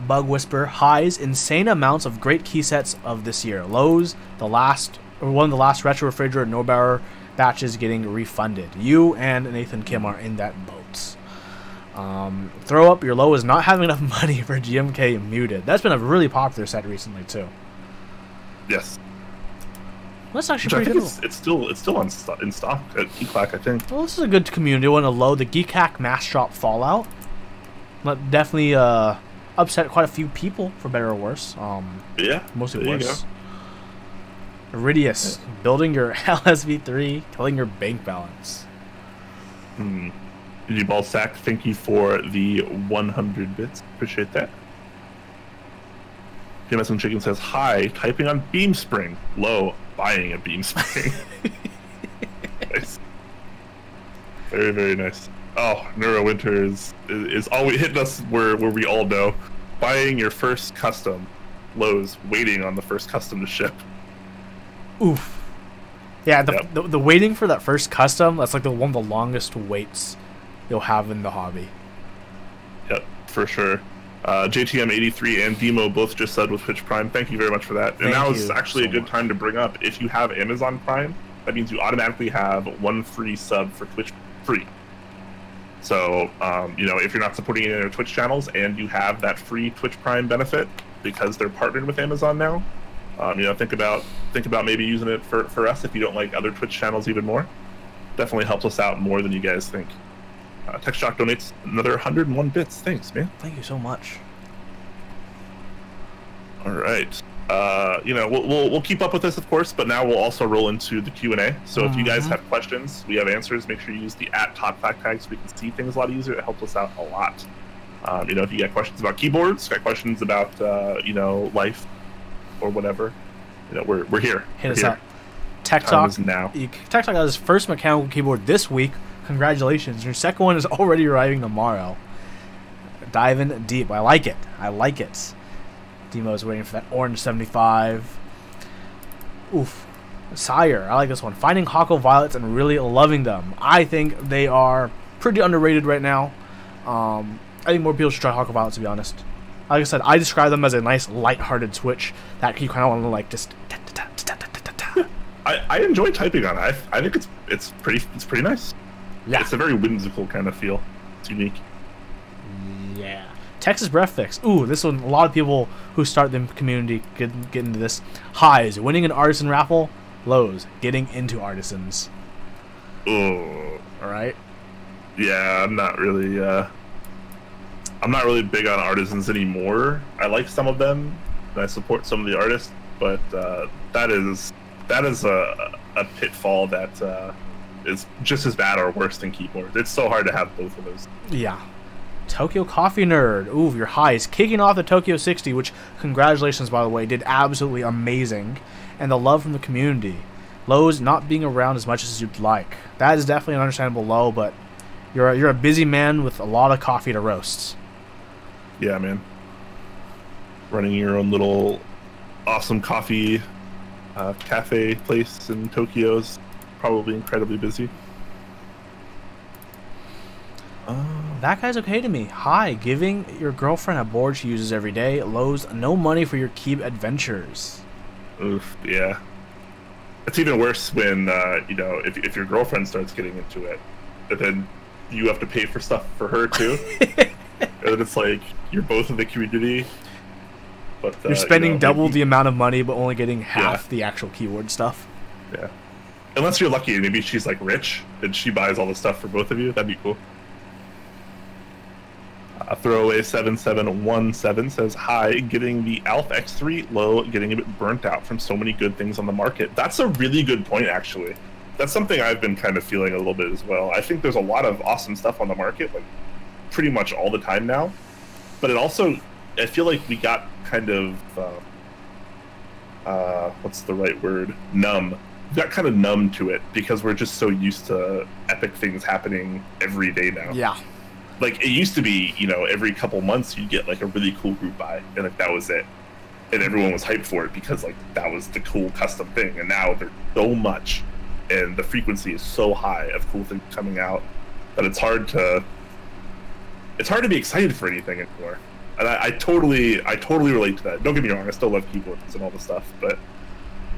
Bug Whisper. Highs insane amounts of great key sets of this year. Lowe's, one of the last retro refrigerator Nobauer batches getting refunded. You and Nathan Kim are in that boat. Throw up. Your low is not having enough money for GMK Muted. That's been a really popular set recently too. Yes. That's actually pretty cool. It's still in stock at Clack, I think. Well, this is a good community one to load. The Geekhack Mass Drop Fallout. But definitely upset quite a few people, for better or worse. Yeah. Mostly worse. Iridius, building your LSV3, killing your bank balance. Digi Ball Sack, thank you for the 100 bits. Appreciate that. PMSM Chicken says, hi, typing on Beam Spring. Low, buying a Beam Spring. Nice. Very, very nice. Oh, Neurowinter is always hitting us where we all know. Buying your first custom. Lowe's waiting on the first custom to ship. Oof. Yeah, the waiting for that first custom, that's like one of the longest waits you'll have in the hobby. Yep, for sure. JTM83 and Demo both just said with Twitch Prime, thank you very much for that. And now is actually a good time to bring up, if you have Amazon Prime, that means you automatically have one free sub for Twitch free. So, if you're not supporting any of their Twitch channels and you have that free Twitch Prime benefit because they're partnered with Amazon now, think about maybe using it for us if you don't like other Twitch channels even more. Definitely helps us out more than you guys think. TechShock donates another 101 bits. Thanks, man. Thank you so much. All right. We'll keep up with this, of course, but now we'll also roll into the Q&A. So if you guys have questions, we have answers. Make sure you use the @TopFact tag so we can see things a lot easier. It helps us out a lot. If you got questions about keyboards, got questions about life or whatever, we're here. Hit us up. Tech Talk now. Tech Talk got his first mechanical keyboard this week. Congratulations. Your second one is already arriving tomorrow. Dive in deep. I like it. Demo is waiting for that orange 75. Oof. Sire. I like this one. Finding Hako Violets and really loving them. I think they are pretty underrated right now. I think more people should try Hako Violets, to be honest. Like I said, I describe them as a nice light-hearted Switch that you kind of want to like just... I enjoy typing on it. I think it's pretty nice. Yeah. It's a very whimsical kind of feel. It's unique. Yeah. Texas Breath Fix. Ooh, this one, a lot of people who start the community get into this. Highs, winning an artisan raffle. Lows, getting into artisans. Ooh. Alright? Yeah, I'm not really big on artisans anymore. I like some of them, and I support some of the artists, but that is a pitfall that is just as bad or worse than keyboard. It's so hard to have both of those. Yeah. Tokyo Coffee Nerd. Ooh, your highs. Kicking off the Tokyo 60, which, congratulations, by the way, did absolutely amazing. And the love from the community. Lows not being around as much as you'd like. That is definitely an understandable low, but you're a busy man with a lot of coffee to roast. Yeah, man. Running your own little awesome coffee cafe place in Tokyo's probably incredibly busy. That guy's okay to me. Hi, giving your girlfriend a board she uses every day. Lowe's, no money for your keep adventures. Oof, yeah. It's even worse when, you know, if your girlfriend starts getting into it, but then you have to pay for stuff for her too. And it's like, you're both in the community. But, you're spending you know, double the amount of money, but only getting half the actual keyword stuff. Yeah. Unless you're lucky, maybe she's like rich, and she buys all the stuff for both of you. That'd be cool. Throwaway 7717 says, hi, getting the Alpha X3 low, getting a bit burnt out from so many good things on the market. That's a really good point, actually. That's something I've been kind of feeling a little bit as well. I think there's a lot of awesome stuff on the market, like pretty much all the time now. But it also, I feel like we got kind of, what's the right word? Numb. We got kind of numb to it because we're just so used to epic things happening every day now. Yeah. Like, it used to be, you know, every couple months you'd get, like, a really cool group buy, and, like, that was it. And everyone was hyped for it because, like, that was the cool custom thing. And now there's so much, and the frequency is so high of cool things coming out that it's hard to be excited for anything anymore. And I totally relate to that. Don't get me wrong, I still love keyboards and all the stuff, but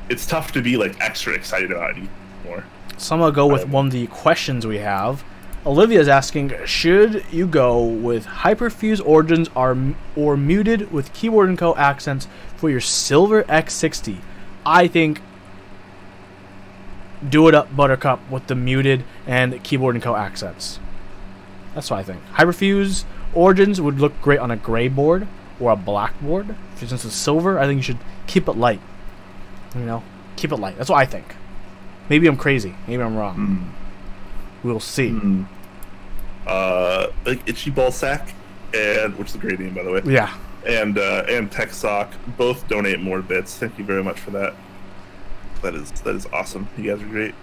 it's tough to be, like, extra excited about it anymore. So I'm going to go with one of the questions we have. Olivia's asking, should you go with Hyperfuse Origins or muted with Keyboard & Co. accents for your Silver X60? I think do it up Buttercup with the muted and Keyboard & Co. accents. That's what I think. Hyperfuse Origins would look great on a gray board or a black board. Since it's silver, I think you should keep it light. You know, keep it light. That's what I think. Maybe I'm crazy. Maybe I'm wrong. We'll see. Like Itchy Ballsack, and which is a great name, by the way. Yeah. And TechSock both donate more bits. Thank you very much for that. That is awesome. You guys are great.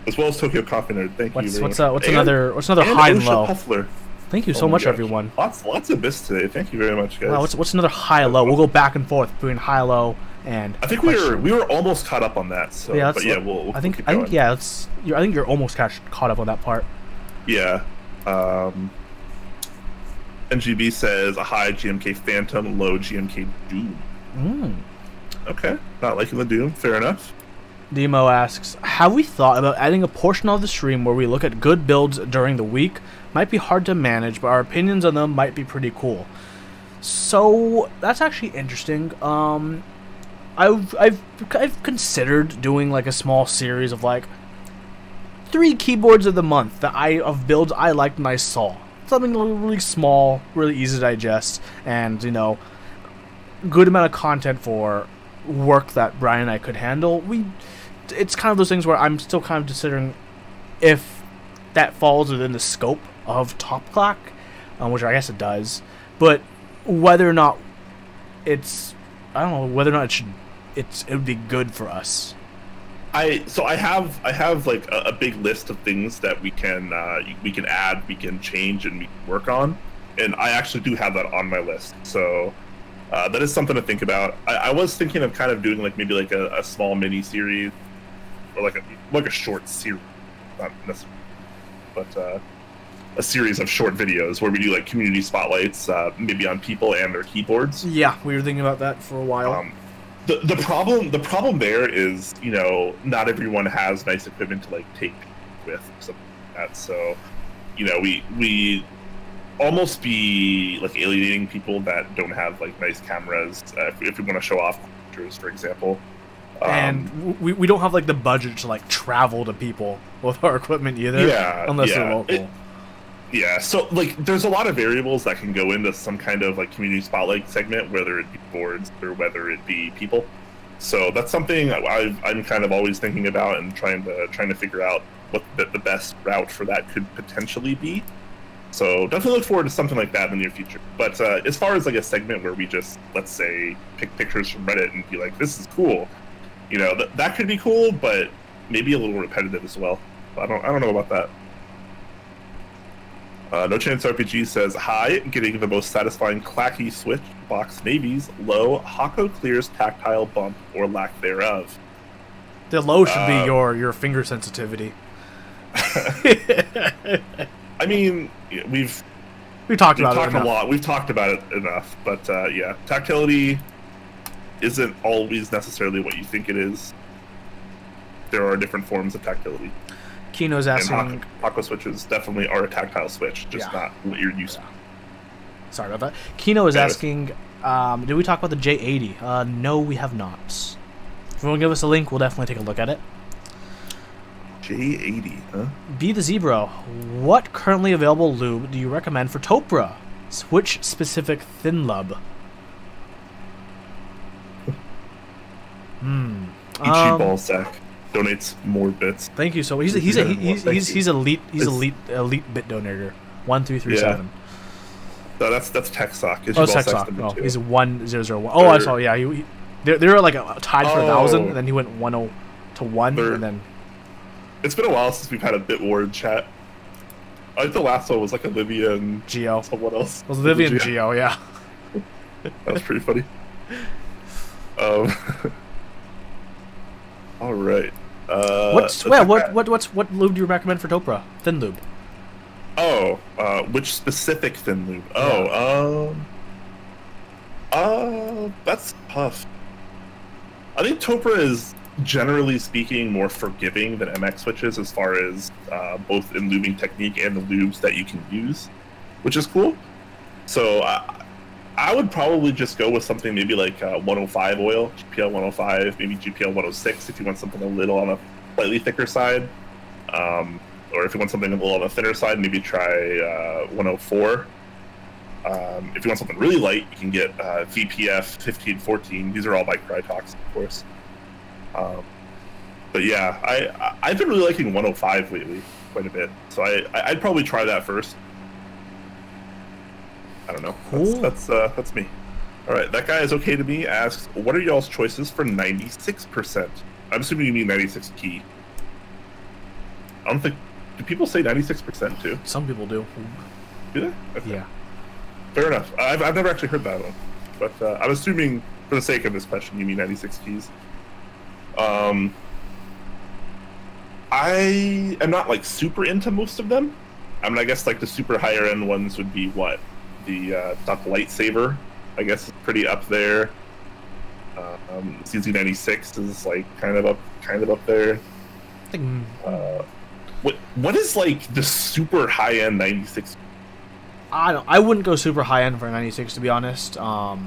As well as Tokyo Coffee Nerd. Thank you. What's another high and low? Puffler. Thank you so much, everyone. Lots of bits today. Thank you very much, guys. Wow, what's another high low? We'll go back and forth between high low and. I think we were almost caught up on that. So yeah, but yeah, we'll I think keep going. I think you're almost caught up on that part. Yeah. NGB says a high GMK Phantom, low GMK Doom. Okay, not liking the Doom. Fair enough. Demo asks, have we thought about adding a portion of the stream where we look at good builds during the week? Might be hard to manage, but our opinions on them might be pretty cool. So that's actually interesting. I've considered doing like a small series of like 3 keyboards of the month of builds I liked and I saw. Something really small, really easy to digest, and you know, good amount of content for work that Brian and I could handle. It's kind of those things where I'm still kind of considering if that falls within the scope of Top Clack, which I guess it does, but whether or not I don't know whether or not it would be good for us. I have like a big list of things that we can add, we can change, and we can work on, and I actually do have that on my list. So that is something to think about. I was thinking of kind of doing like maybe like a small mini series or like a short series, not necessarily, but a series of short videos where we do like community spotlights, maybe on people and their keyboards. Yeah, we were thinking about that for a while. The problem there is, you know, not everyone has nice equipment to like take with or something like that. So, you know, we almost be like alienating people that don't have like nice cameras if we want to show off pictures, for example. And we don't have like the budget to like travel to people with our equipment either. Yeah, unless they're local. Yeah, so like there's a lot of variables that can go into some kind of like community spotlight segment, whether it be boards or whether it be people. So that's something I'm kind of always thinking about and trying to figure out what the best route for that could potentially be. So definitely look forward to something like that in the near future. But as far as like a segment where we just, let's say, pick pictures from Reddit and be like, this is cool, you know, that could be cool, but maybe a little repetitive as well. I don't know about that. No Chance RPG says, hi, getting the most satisfying clacky switch, box navies, low, Hako clears tactile bump or lack thereof. The low should be your finger sensitivity. I I mean, we've talked about it a lot. We've talked about it enough, but yeah, tactility isn't always necessarily what you think it is. There are different forms of tactility. Kino's asking... Aqua switches definitely are a tactile switch, just not what you're used to. Sorry about that. Kino is asking, did we talk about the J80? No, we have not. If you want to give us a link, we'll definitely take a look at it. J80, huh? Be the Zebra. What currently available lube do you recommend for Topra? Which specific thin lub? Ichi Ballsack donates more bits. Thank you so much. He's elite bit donator. 1337. No, that's Tech Sock. Oh, Tech Sock. Oh, he's 1001. Oh, I saw. Yeah, they're like tied for 1,000, and then he went 10 to 1, and then. It's been a while since we've had a bit war in chat. I think the last one was like Olivia and Geo. Someone else. It was Olivia and Geo, yeah. That was pretty funny. All right. What lube do you recommend for Topra? Thin lube. Oh, which specific thin lube? That's tough. I think Topra is, generally speaking, more forgiving than MX switches as far as both in lubing technique and the lubes that you can use, which is cool. So I would probably just go with something maybe like 105 oil, GPL 105, maybe GPL 106 if you want something a little on a slightly thicker side. Or if you want something a little on the thinner side, maybe try 104. If you want something really light, you can get VPF 1514. These are all by Crytox, of course. But yeah, I've been really liking 105 lately quite a bit. So I'd probably try that first. I don't know. Cool. That's me. All right, that guy is okay to me. Asks, what are y'all's choices for 96%? I'm assuming you mean 96 key. I don't think. Do people say 96% too? Some people do. Do they? Okay. Yeah. Fair enough. I've never actually heard that one, but I'm assuming for the sake of this question, you mean 96 keys. I am not like super into most of them. I mean, I guess like the super higher end ones would be what the Duck Lightsaber. I guess is pretty up there. CZ96 is like kind of up there. I think. What is like the super high end 96? I wouldn't go super high end for a 96 to be honest. So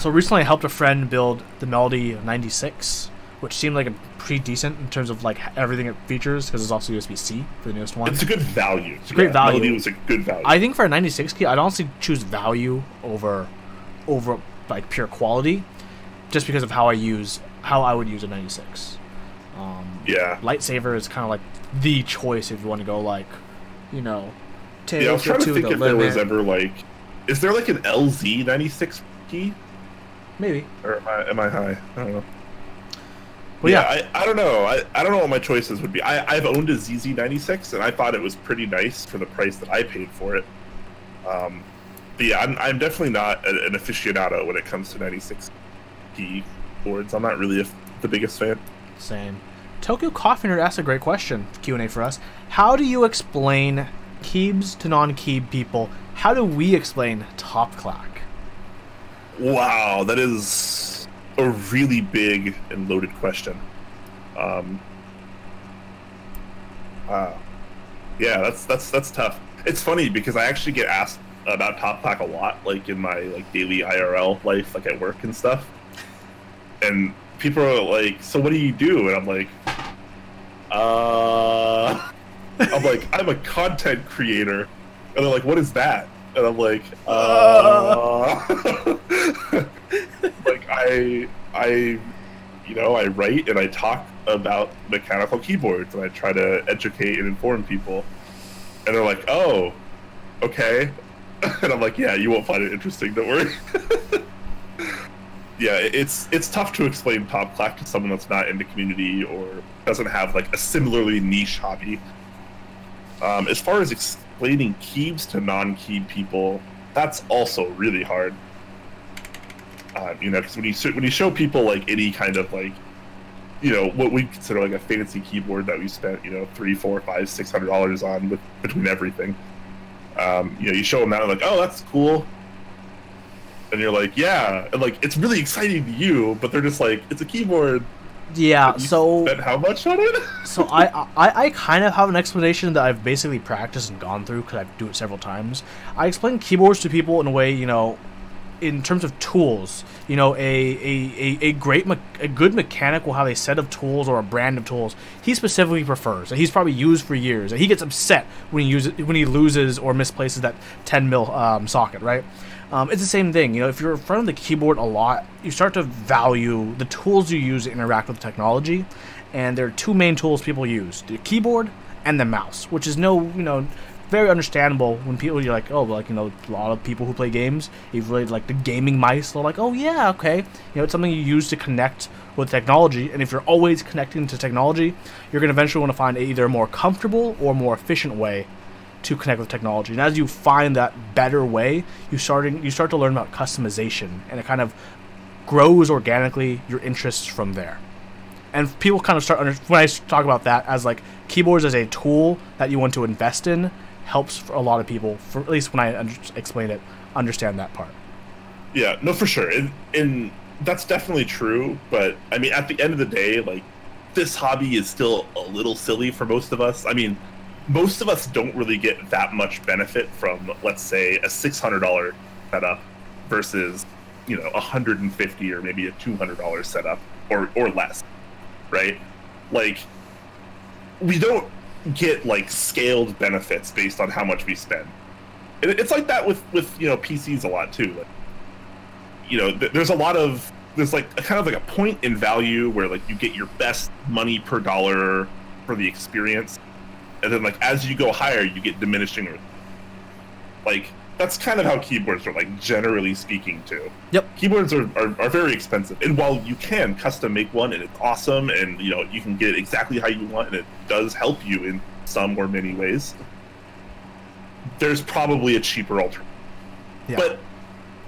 recently I helped a friend build the Melody 96, which seemed like a pretty decent in terms of like everything it features because it's also USB-C for the newest one. It's a good value. It's a great value. Melody was a good value. I think for a 96 key, I'd honestly choose value over like pure quality, just because of how I would use a 96. Yeah. Lightsaber is kind of like the choice if you want to go like, take I was trying to think if there was ever like, is there like an LZ 96 key? Maybe. Or am I high? I don't know. Well, yeah. I don't know. I don't know what my choices would be. I've owned a ZZ96 and I thought it was pretty nice for the price that I paid for it. But yeah, I'm definitely not an aficionado when it comes to 96 key boards. I'm not really the biggest fan. Same. Tokyo Coffee Nerd asked a great question, Q&A for us. How do you explain Keebs to non-Keeb people? How do we explain Top Clack? Wow, that is a really big and loaded question. Yeah, that's tough. It's funny because I actually get asked about Top Clack a lot, like in my like daily IRL life, like at work and stuff. And people are like, "So what do you do?" And I'm like, I'm a content creator. And they're like, "What is that?" And I'm like, like I write and I talk about mechanical keyboards and I try to educate and inform people. And they're like, "Oh, okay." And I'm like, "Yeah, you won't find it interesting, don't worry." Yeah, it's tough to explain Top Clack to someone that's not in the community or doesn't have like a similarly niche hobby. As far as explaining Keebs to non-Keeb people, that's also really hard. Because when you show people like any kind of like you know, what we consider like a fancy keyboard that we spent, you know, $300, $400, $500, $600 on with between everything. You know, you show them that and like, oh, that's cool. And you're like, yeah, and like it's really exciting to you, but they're just like, it's a keyboard. Yeah, so spent how much on it? So I kind of have an explanation that I've basically practiced and gone through because I do it several times. I explain keyboards to people in a way, you know, in terms of tools. You know, a good mechanic will have a set of tools or a brand of tools he specifically prefers that he's probably used for years, and he gets upset when he loses or misplaces that 10 mil socket, right? It's the same thing. You know, if you're in front of the keyboard a lot, you start to value the tools you use to interact with technology. And there are two main tools people use: the keyboard and the mouse, which is very understandable when people, you're like, oh, like, you know, a lot of people who play games, you really like the gaming mice. They're like, oh yeah, okay. You know, it's something you use to connect with technology. And if you're always connecting to technology, you're going to eventually want to find either a more comfortable or more efficient way to connect with technology. And as you find that better way, you start to learn about customization, and it kind of grows organically your interests from there. And people kind of start when I talk about that as like keyboards as a tool that you want to invest in, helps for a lot of people, for at least when I explain it, understand that part. Yeah, no, for sure, and that's definitely true. But I mean, at the end of the day, like, this hobby is still a little silly for most of us. I mean, most of us don't really get that much benefit from, let's say, a $600 setup versus, you know, $150 or maybe a $200 setup or less, right? Like, we don't get like scaled benefits based on how much we spend. It's like that with you know, PCs a lot too. Like, you know, there's like a kind of like a point in value where like you get your best money per dollar for the experience. And then, like, as you go higher, you get diminishing. Like, that's kind of how keyboards are, like, generally speaking, too. Yep. Keyboards are very expensive. And while you can custom make one, and it's awesome, and, you know, you can get it exactly how you want, and it does help you in some or many ways, there's probably a cheaper alternative. Yeah. But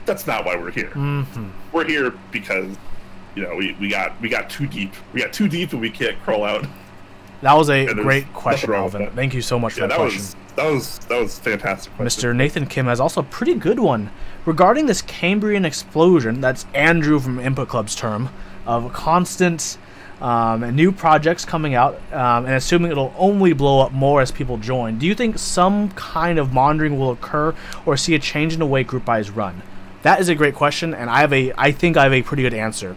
that's not why we're here. Mm-hmm. We're here because, you know, we got too deep. We got too deep, and we can't crawl out. That was a great question, Alvin. Thank you so much for that question. That was fantastic question. Mr. Nathan Kim has also a pretty good one. Regarding this Cambrian explosion, that's Andrew from Input Club's term, of constant new projects coming out, and assuming it'll only blow up more as people join, do you think some kind of monitoring will occur or see a change in the way group buys run? That is a great question, and I think I have a pretty good answer.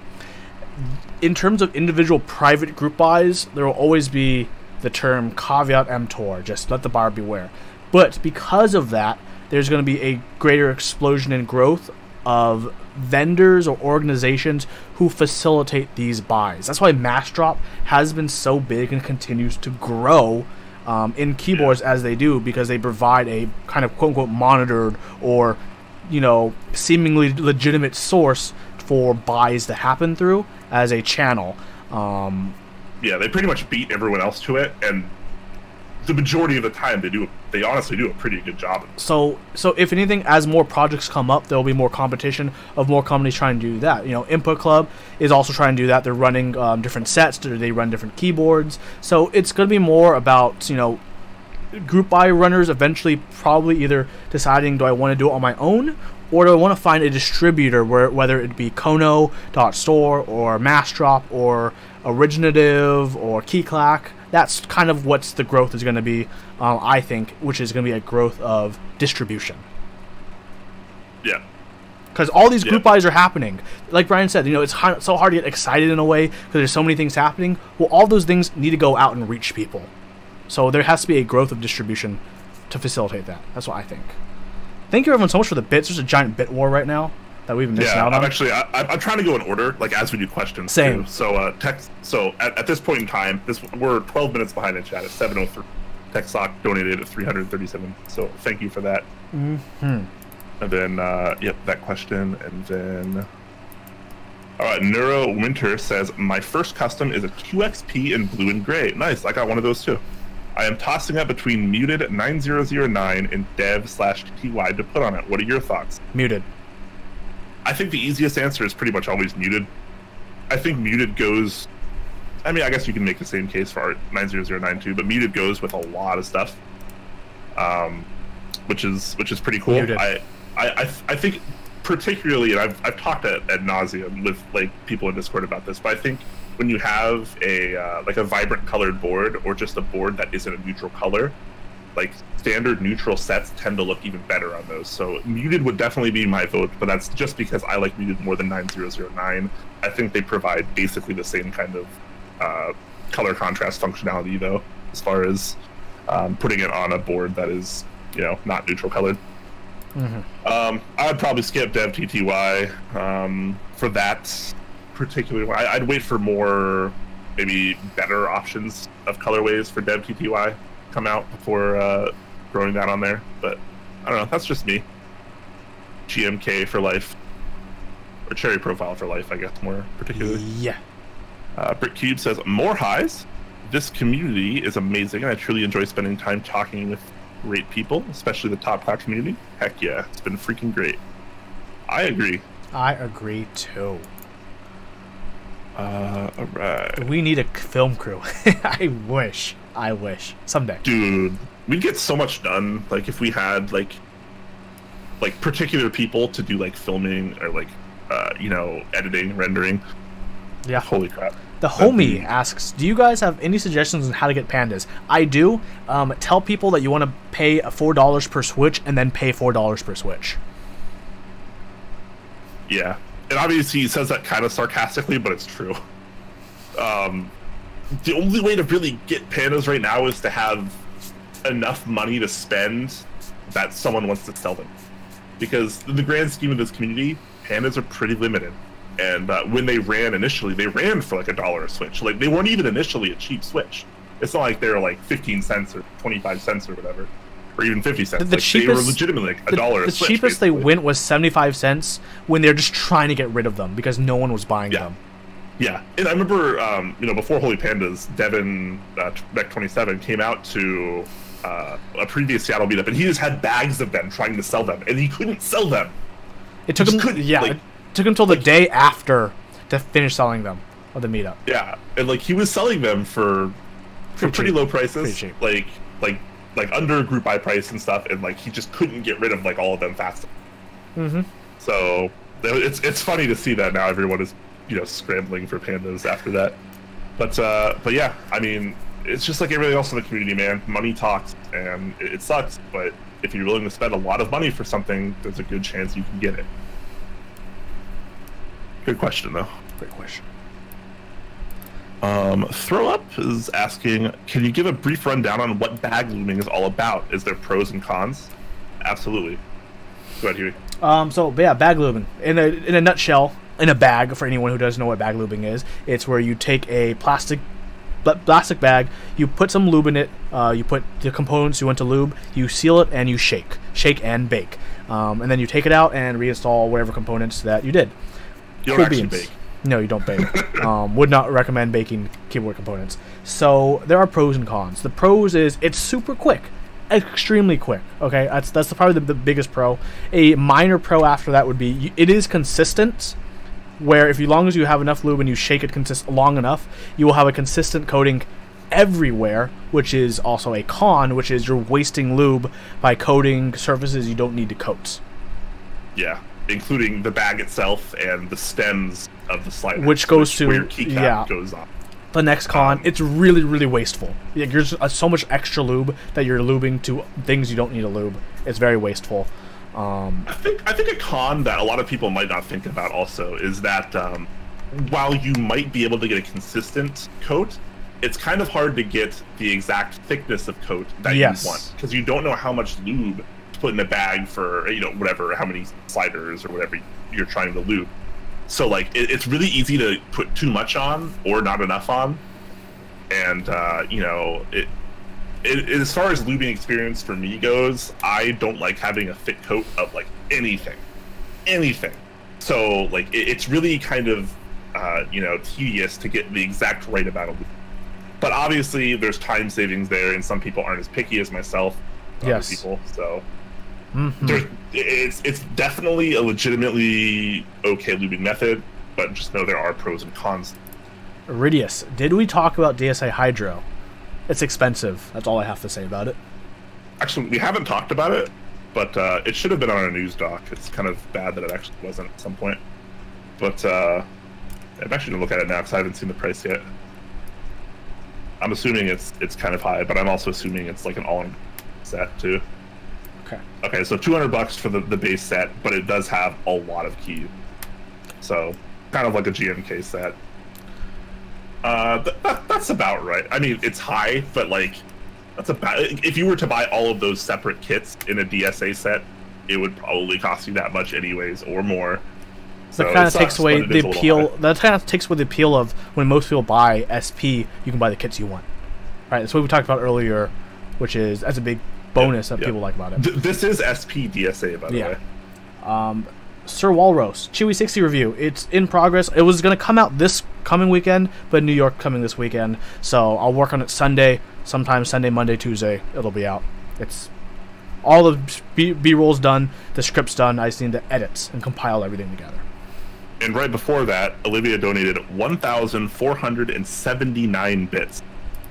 In terms of individual private group buys, there will always be the term caveat emptor, just let the buyer beware. But because of that, there's going to be a greater explosion in growth of vendors or organizations who facilitate these buys. That's why Mass Drop has been so big and continues to grow in keyboards as they do, because they provide a kind of quote-unquote monitored or, you know, seemingly legitimate source for buys to happen through as a channel. Yeah, they pretty much beat everyone else to it, and the majority of the time they honestly do a pretty good job. So if anything, as more projects come up, there will be more competition of more companies trying to do that. You know, Input Club is also trying to do that. They're running different sets, they run different keyboards. So it's going to be more about, you know, group buy runners eventually probably either deciding, do I want to do it on my own, or do I want to find a distributor, whether it be Kono.store or Massdrop or Originative or Keyclack. That's kind of what's the growth is going to be, I think, which is going to be a growth of distribution. Yeah. Because all these group buys are happening. Like Brian said, you know, it's so hard to get excited in a way because there's so many things happening. Well, all those things need to go out and reach people. So there has to be a growth of distribution to facilitate that. That's what I think. Thank you everyone so much for the bits. There's a giant bit war right now that we've been missing out on. I'm trying to go in order, like, as we do questions. Same. Too. So at this point in time, we're 12 minutes behind in chat at 7:03. TechSock donated at 337. So thank you for that. Mm-hmm. And then that question, and then Neuro Winter says, my first custom is a QXP in blue and gray. Nice, I got one of those too. I am tossing up between Muted 9009 and Dev/TY to put on it. What are your thoughts? Muted. I think the easiest answer is pretty much always Muted. I think Muted goes I mean, I guess you can make the same case for 90092, but muted goes with a lot of stuff, which is pretty cool. Muted. I think particularly, and I've talked at nauseum with like people in Discord about this, but I think when you have a like a vibrant colored board or just a board that isn't a neutral color, like standard neutral sets tend to look even better on those. So muted would definitely be my vote, but that's just because I like muted more than 9009. I think they provide basically the same kind of color contrast functionality, though, as far as putting it on a board that is, you know, not neutral colored. I'd probably skip Dev TTY for that particular one. I'd wait for more, maybe better options of colorways for Dev TTY come out before throwing that on there. But I don't know. That's just me. GMK for life, or Cherry Profile for life, I guess, more particularly. Yeah. Brick Cube says, more highs. This community is amazing, and I truly enjoy spending time talking with great people, especially the Top Clack community. Heck yeah, it's been freaking great. I agree. I agree too. Alright. We need a film crew. I wish. Someday. Dude, we'd get so much done, like, if we had, like particular people to do, like, filming, or, like, you know, editing, rendering. Yeah. Holy crap. The homie asks, do you guys have any suggestions on how to get pandas? I do. Tell people that you want to pay $4 per switch and then pay $4 per switch. Yeah. And obviously he says that kind of sarcastically, but it's true. The only way to really get pandas right now is to have enough money to spend that someone wants to sell them. Because in the grand scheme of this community, pandas are pretty limited. And when they ran initially, they ran for like $1 a switch. Like, they weren't even initially a cheap switch. It's not like they were like 15 cents or 25 cents or whatever, or even 50 cents. The like, cheapest, they were legitimately like $1 a switch. The cheapest basically. they went was 75 cents when they're just trying to get rid of them because no one was buying them. Yeah, and I remember, you know, before Holy Pandas, Devin Beck27 came out to a previous Seattle meetup, and he just had bags of them trying to sell them, and he couldn't sell them. It took him, it took him till the day after to finish selling them of the meetup. Yeah, and like he was selling them for pretty low prices, like under group buy price and stuff, and like he just couldn't get rid of like all of them fast. So it's funny to see that now everyone is, you know, scrambling for pandas after that. But yeah, I mean, it's just like everything else in the community, man. Money talks, and it sucks. But if you're willing to spend a lot of money for something, there's a good chance you can get it. Good question, though. Great question. Throw Up is asking, can you give a brief rundown on what bag looming is all about? Is there pros and cons? Absolutely. Go ahead, Huey. So yeah, bag lubing. In a nutshell, in a bag, for anyone who doesn't know what bag lubing is, it's where you take a plastic bag, you put some lube in it, you put the components you want to lube, you seal it, and you shake and bake. And then you take it out and reinstall whatever components that you did. You don't actually bake. No, you don't bake. Would not recommend baking keyboard components. So there are pros and cons. The pros is it's super quick. Extremely quick. Okay, that's probably the biggest pro. A minor pro after that would be it is consistent, where if long as you have enough lube and you shake it long enough, you will have a consistent coating everywhere, which is also a con, which is you're wasting lube by coating surfaces you don't need to coat. Yeah, including the bag itself and the stems of the slider, which goes to where your keycap goes on. The next con, it's really, really wasteful. There's so much extra lube that you're lubing to things you don't need to lube. It's very wasteful. I think a con that a lot of people might not think about also is that while you might be able to get a consistent coat, it's kind of hard to get the exact thickness of coat that you want, because you don't know how much lube to put in a bag for, you know, whatever, how many sliders or whatever you're trying to lube. So like it's really easy to put too much on or not enough on, and you know, as far as lubing experience for me goes, I don't like having a thick coat of like anything. So like it's really kind of you know, tedious to get the exact right amount of lube. But obviously there's time savings there, and some people aren't as picky as myself. Other people, so. It's definitely a legitimately okay lubing method, but just know there are pros and cons. Iridius, did we talk about DSA Hydro? It's expensive. That's all I have to say about it. Actually, we haven't talked about it, but it should have been on a news doc. It's kind of bad that it actually wasn't at some point. But I'm actually gonna look at it now because I haven't seen the price yet. I'm assuming it's kind of high, but I'm also assuming it's like an all-in set too. Okay. Okay, so $200 for the base set, but it does have a lot of keys. So kind of like a GMK set. That's about right. I mean, it's high, but like that's about. If you were to buy all of those separate kits in a DSA set, it would probably cost you that much anyways, or more. So that kind of takes away the appeal. That kind of takes away the appeal of when most people buy SP, you can buy the kits you want. Right. That's what we talked about earlier, which is that's a big bonus that people like about it. This is SP DSA, by the way. Sir Walrus, Chewy 60 review. It's in progress. It was going to come out this coming weekend, but New York coming this weekend. So I'll work on it Sunday, sometime Sunday, Monday, Tuesday. It'll be out. It's all the B-roll's done, the script's done. I just need to edit and compile everything together. And right before that, Olivia donated 1,479 bits.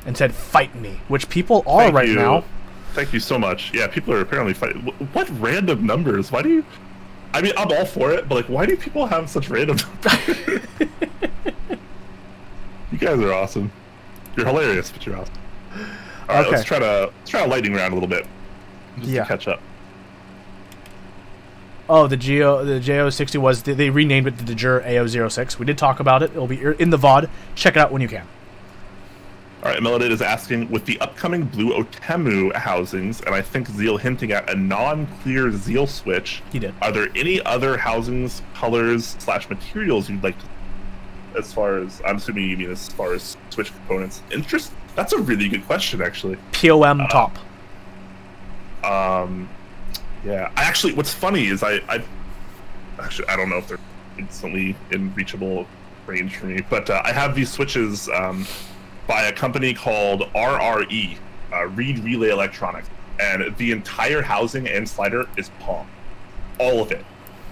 And said, fight me, which people are right now. Thank you so much. Yeah, people are apparently fighting. What random numbers? Why do you... I mean, I'm all for it, but like, why do people have such random numbers? You guys are awesome. You're hilarious, but you're awesome. All right, let's try to lightning round a little bit, just to catch up. Oh, the JO60 was they renamed it the Jur AO06. We did talk about it. It'll be in the VOD. Check it out when you can. All right, Melodid is asking, with the upcoming blue Otemu housings, and I think Zeal hinting at a non-clear Zeal switch, he did. Are there any other housings, colors, / materials you'd like to, as far as, I'm assuming you mean as far as switch components? That's a really good question, actually. POM top. Yeah, actually, what's funny is I don't know if they're instantly in reachable range for me, but I have these switches by a company called RRE, Reed Relay Electronics, and the entire housing and slider is POM. All of it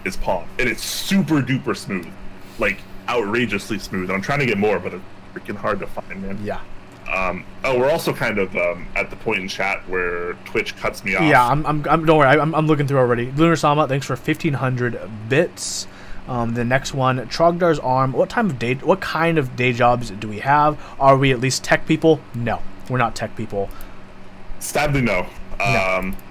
is POM, and it's super duper smooth, like outrageously smooth. And I'm trying to get more, but it's freaking hard to find, man. Yeah. Oh, we're also kind of at the point in chat where Twitch cuts me off. Yeah, I'm don't worry, I'm looking through already. Lunar Sama, thanks for 1,500 bits. The next one, Trogdar's Arm. What kind of day jobs do we have? Are we at least tech people? No, we're not tech people. Sadly, no.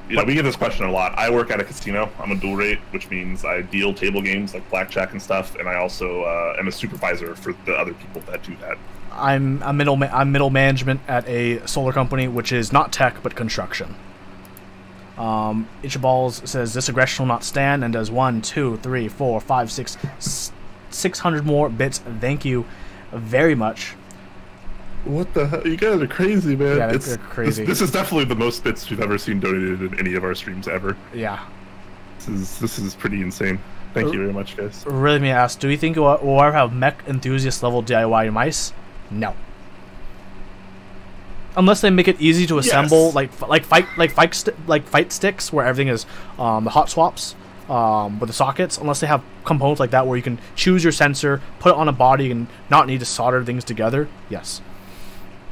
You know, we get this question a lot. I work at a casino. I'm a dual rate, which means I deal table games like blackjack and stuff, and I also am a supervisor for the other people that do that. I'm middle management at a solar company, which is not tech but construction. Ichaballs says this aggression will not stand, and does 1, 2, 3, 4, 5, 6, 600 more bits. Thank you very much. What the hell? You guys are crazy, man. Yeah, they're crazy. This is definitely the most bits we've ever seen donated in any of our streams ever. Yeah. This is pretty insane. Thank you very much, guys. Really, me ask, do we think we'll ever have mech enthusiast level DIY mice? No. Unless they make it easy to assemble, like fight sticks, where everything is the hot swaps with the sockets. Unless they have components like that where you can choose your sensor, put it on a body, and not need to solder things together. Yes.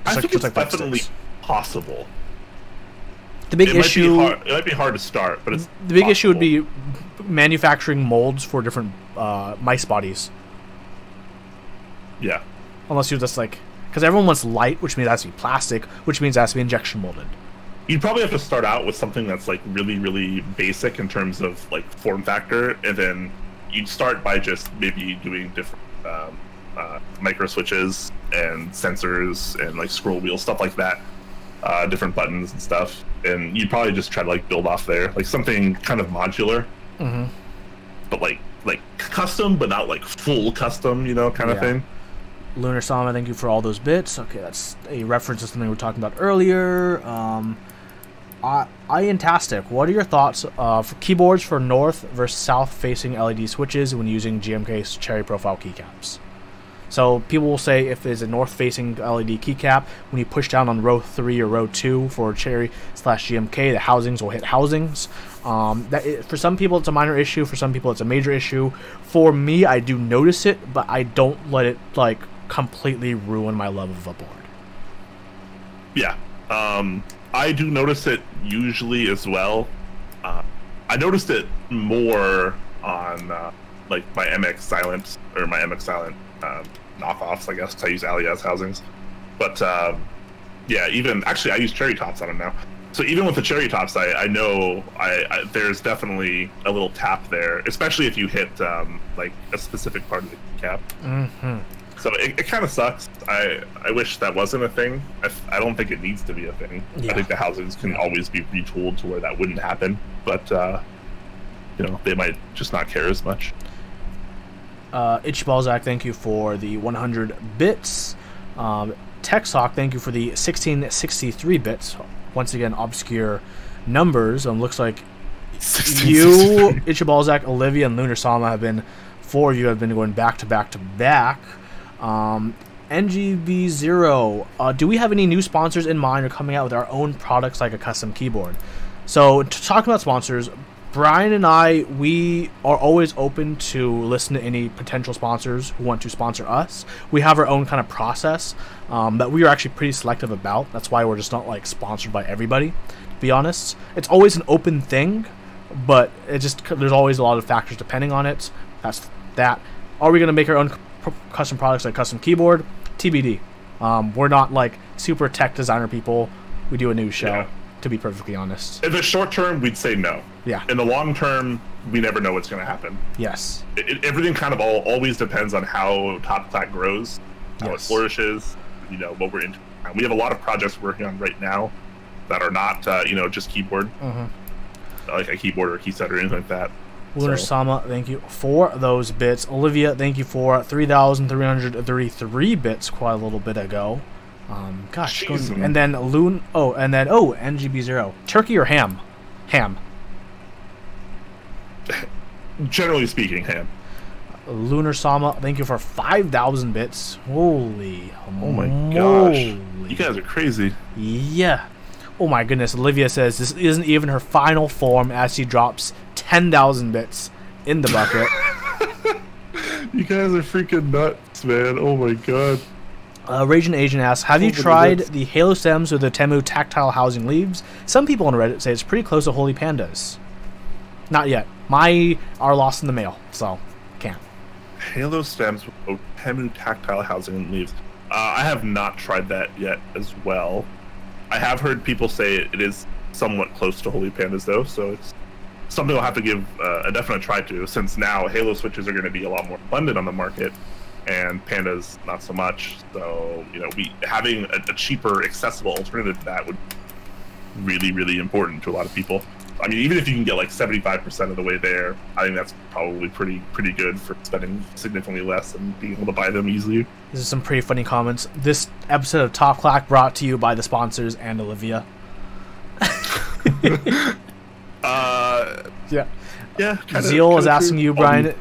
I think it's definitely possible. The big issue. It might be hard to start, but it's the big issue would be manufacturing molds for different mice bodies. Yeah. Unless you're just like, because everyone wants light, which means it has to be plastic, which means it has to be injection molded. You'd probably have to start out with something that's like really, really basic in terms of like form factor, and then you'd start by just maybe doing different micro switches and sensors and like scroll wheels, stuff like that, different buttons and stuff, and you'd probably just try to like build off there, like something kind of modular, but like custom, but not like full custom, you know, kind of thing. Lunar Sama, thank you for all those bits. Okay, that's a reference to something we were talking about earlier. Iantastic, what are your thoughts for keyboards for north versus south facing LED switches when using GMK's cherry profile keycaps? So people will say if there's a north facing LED keycap, when you push down on row 3 or row 2 for cherry / GMK, the housings will hit housings. For some people it's a minor issue, for some people it's a major issue. For me, I do notice it, but I don't let it like completely ruin my love of a board. Yeah. I do notice it usually as well. I noticed it more on like my MX Silent or my MX Silent knockoffs, I guess, 'cause I use Alias housings. But yeah, even actually I use cherry tops on them now. So even with the cherry tops, I know there's definitely a little tap there, especially if you hit like a specific part of the keycap. Mm-hmm. So it kind of sucks. I wish that wasn't a thing. I don't think it needs to be a thing. Yeah. I think the housings can always be retooled to where that wouldn't happen. But you know, they might just not care as much. Itchy Balzac, thank you for the 100 bits. TechSock, thank you for the 1663 bits. Once again, obscure numbers. Looks like you, Itchy Balzac, Olivia, and Lunar Sama have been, 4 of you have been going back to back to back. NGB0, do we have any new sponsors in mind or coming out with our own products like a custom keyboard? So, talking about sponsors, Brian and I, we are always open to listen to any potential sponsors who want to sponsor us. We have our own kind of process that we are actually pretty selective about. That's why we're just not like sponsored by everybody, to be honest. It's always an open thing, but it just, there's always a lot of factors depending on it. That's that. Are we going to make our own custom products like custom keyboard? TBD. We're not like super tech designer people. We do a news show. Yeah. To be perfectly honest. In the short term, we'd say no. Yeah. In the long term, we never know what's going to happen. Yes. Everything kind of always depends on how Top Clack grows, how it flourishes, you know, what we're into. We have a lot of projects we're working on right now that are not, you know, just keyboard. Like a keyboard or a key set or anything like that. Lunar Sama, thank you for those bits. Olivia, thank you for 3,333 bits quite a little bit ago. Gosh, and then NGB0. Turkey or ham? Ham. Generally speaking, ham. Lunar Sama, thank you for 5,000 bits. Holy, oh my gosh, you guys are crazy. Yeah. Oh my goodness. Olivia says this isn't even her final form as she drops 10,000 bits in the bucket. You guys are freaking nuts, man. Oh my god. Raging Asian asks, have you tried the Halo stems with the Temu tactile housing leaves? Some people on Reddit say it's pretty close to Holy Pandas. Not yet. My are lost in the mail, so can't. Halo stems with Temu tactile housing and leaves. I have not tried that yet as well. I have heard people say it is somewhat close to Holy Pandas though, so it's something I'll have to give a definite try to, since now Halo switches are going to be a lot more abundant on the market. And Pandas not so much. So, you know, having a cheaper, accessible alternative to that would be really important to a lot of people. I mean, even if you can get like 75% of the way there, I think that's probably pretty good for spending significantly less and being able to buy them easily. This is some pretty funny comments. This episode of Top Clack brought to you by the sponsors and Olivia. Yeah. Yeah. Zeal is asking you, Brian.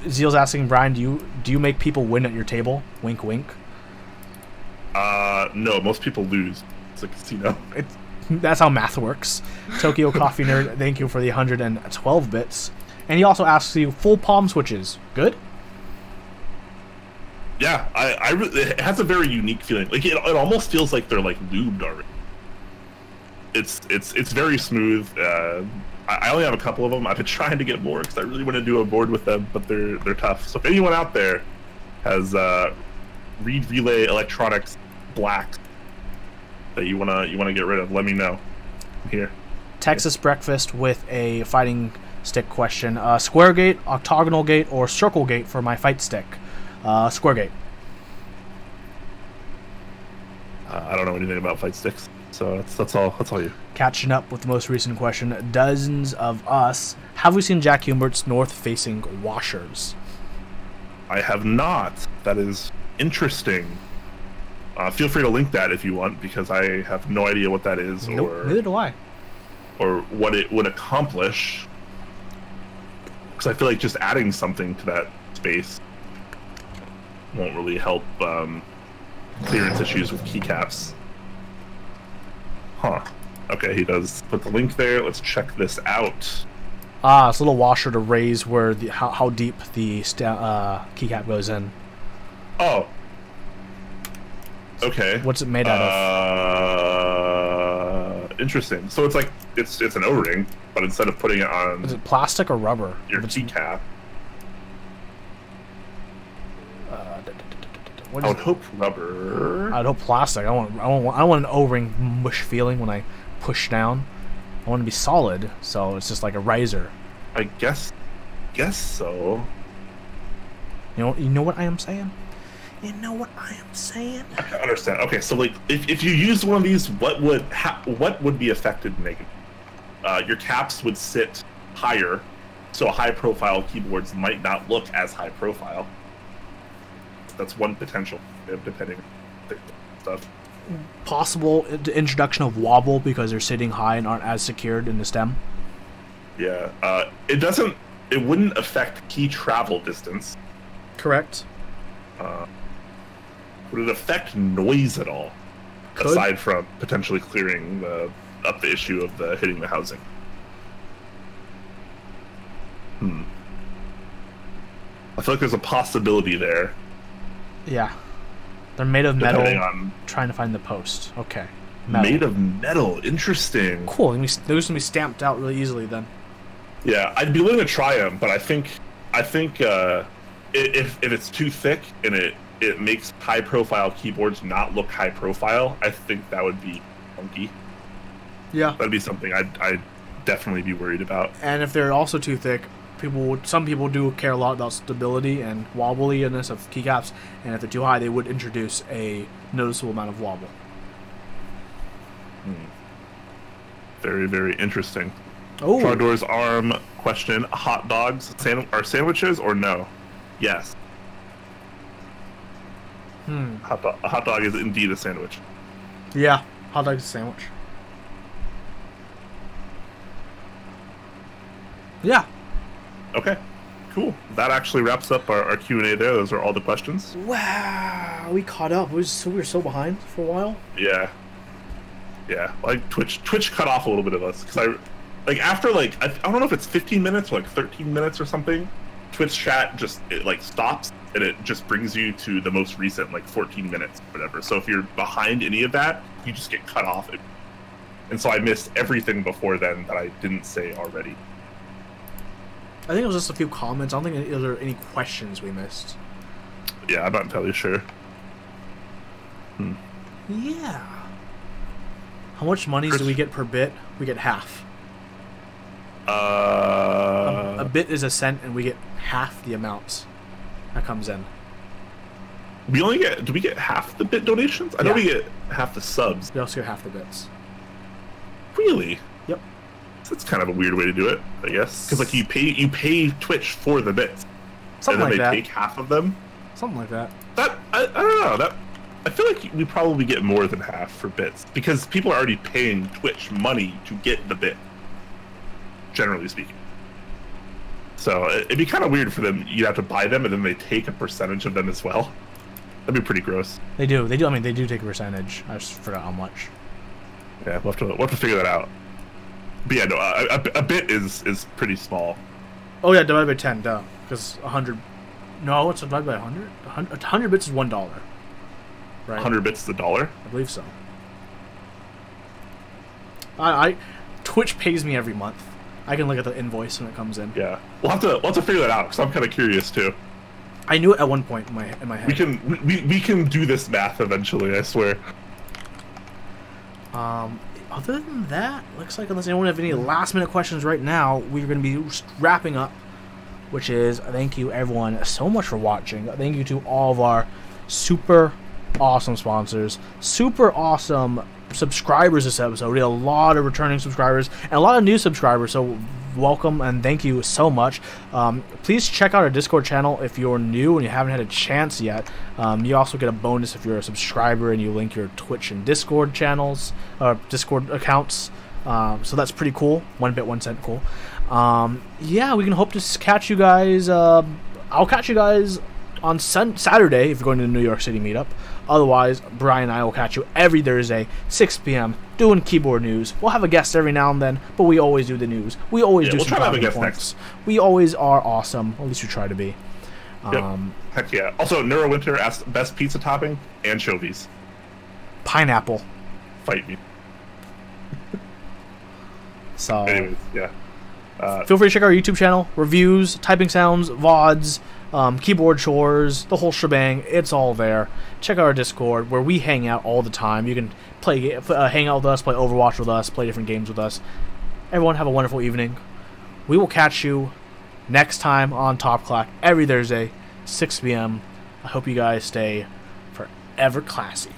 Zeal's asking Brian, do you make people win at your table? Wink, wink. No, most people lose. It's a casino. That's how math works. Tokyo Coffee Nerd, thank you for the 112 bits. And he also asks you full palm switches. Good. Yeah, it has a very unique feeling. Like it almost feels like they're like lubed already. It's very smooth. I only have a couple of them. I've been trying to get more because I really want to do a board with them, but they're tough. So if anyone out there has Reed Relay Electronics Black that you wanna get rid of, let me know. I'm here. Texas Breakfast with a fighting stick question: square gate, octagonal gate, or circle gate for my fight stick? Square gate. I don't know anything about fight sticks. So that's all you. Catching up with the most recent question, dozens of us. Have we seen Jack Humbert's north-facing washers? I have not. That is interesting. Feel free to link that if you want, because I have no idea what that is. Nope, or neither do I. Or what it would accomplish. Because I feel like just adding something to that space won't really help clearance issues with keycaps. Huh. Okay, he does put the link there. Let's check this out. It's a little washer to raise where how deep the keycap goes in. Oh. Okay. What's it made out of? Interesting. So it's like it's an O-ring, but instead of putting it on, is it plastic or rubber? Your keycap. I would hope rubber. I'd hope plastic. I want an O-ring mush feeling when I push down. I want to be solid, so it's just like a riser. I guess so. You know what I am saying? You know what I am saying? I understand. Okay, so like, if you use one of these, what would be affected negatively? Your caps would sit higher, so high-profile keyboards might not look as high-profile. That's one potential, depending on stuff. Possible introduction of wobble because they're sitting high and aren't as secured in the stem. Yeah, it wouldn't affect key travel distance. Correct. Would it affect noise at all? Could. Aside from potentially clearing up the issue of hitting the housing. I feel like there's a possibility there. Yeah. They're made of metal. On... Trying to find the post. Okay. Metal. Made of metal. Interesting. Cool. They're just going to be stamped out really easily then. Yeah, I'd be willing to try them, but I think if it's too thick and it makes high-profile keyboards not look high-profile, I think that would be funky. Yeah. That'd be something I'd definitely be worried about. And if they're also too thick, some people do care a lot about stability and wobbliness of keycaps, and if they're too high, they would introduce a noticeable amount of wobble. Very, very interesting. Oh. Chardor's arm question: hot dogs are sandwiches or no? Yes. A hot dog is indeed a sandwich. Yeah, hot dog is a sandwich. Yeah. Okay, cool. That actually wraps up our Q&A there. Those are all the questions. Wow, we caught up. We were so behind for a while. Yeah. Like Twitch cut off a little bit of us because after I don't know if it's 15 minutes or like 13 minutes or something. Twitch chat just stops and it just brings you to the most recent 14 minutes or whatever. So if you're behind any of that, you just get cut off. And so I missed everything before then that I didn't say already. I think it was just a few comments. I don't think there were any questions we missed. Yeah, I'm not entirely sure. Yeah. How much money do we get per bit? We get half. A bit is a cent, and we get half the amount that comes in. Do we get half the bit donations? I know we get half the subs. We also get half the bits. Really? Yep. That's kind of a weird way to do it, I guess. Because you pay Twitch for the bits, Something like that. And then they take half of them. Something like that. I don't know. I feel like we probably get more than half for bits because people are already paying Twitch money to get the bit. Generally speaking. So it'd be kind of weird for them. You'd have to buy them and then they take a percentage of them as well. That'd be pretty gross. They do. I mean, they do take a percentage. I just forgot how much. Yeah, we'll have to figure that out. But yeah, no, a bit is pretty small. Oh yeah, divided by 10, duh. Because 100... No, it's divided by 100? 100 bits is $1. Right? 100 bits is $1? I believe so. Twitch pays me every month. I can look at the invoice when it comes in. Yeah. We'll have to figure that out, because I'm kind of curious, too. I knew it at one point in my head. We can do this math eventually, I swear. Other than that, looks like unless anyone have any last minute questions right now, we're going to be wrapping up, which is thank you everyone so much for watching. Thank you to all of our super awesome sponsors, super awesome subscribers this episode. We had a lot of returning subscribers and a lot of new subscribers, so welcome and thank you so much. Please check out our Discord channel if you're new and you haven't had a chance yet. You also get a bonus if you're a subscriber and you link your Twitch and Discord channels or Discord accounts, so that's pretty cool. 1 bit 1 cent cool. Yeah, we can hope to catch you guys. I'll catch you guys on Saturday if you're going to the New York City meetup. Otherwise, Brian and I will catch you every Thursday, 6 p.m., doing keyboard news. We'll have a guest every now and then, but we always do the news. We always do some talking points. We always are awesome. At least we try to be. Yep. Heck yeah. Also, Neurowinter asked best pizza topping, anchovies. pineapple. Fight me. So, anyways, yeah. Feel free to check our YouTube channel. Reviews, typing sounds, VODs, keyboard chores, the whole shebang. It's all there. Check out our Discord where we hang out all the time. You can hang out with us, play Overwatch with us, play different games with us. Everyone have a wonderful evening. We will catch you next time on Top Clack every Thursday, 6 p.m. I hope you guys stay forever classy.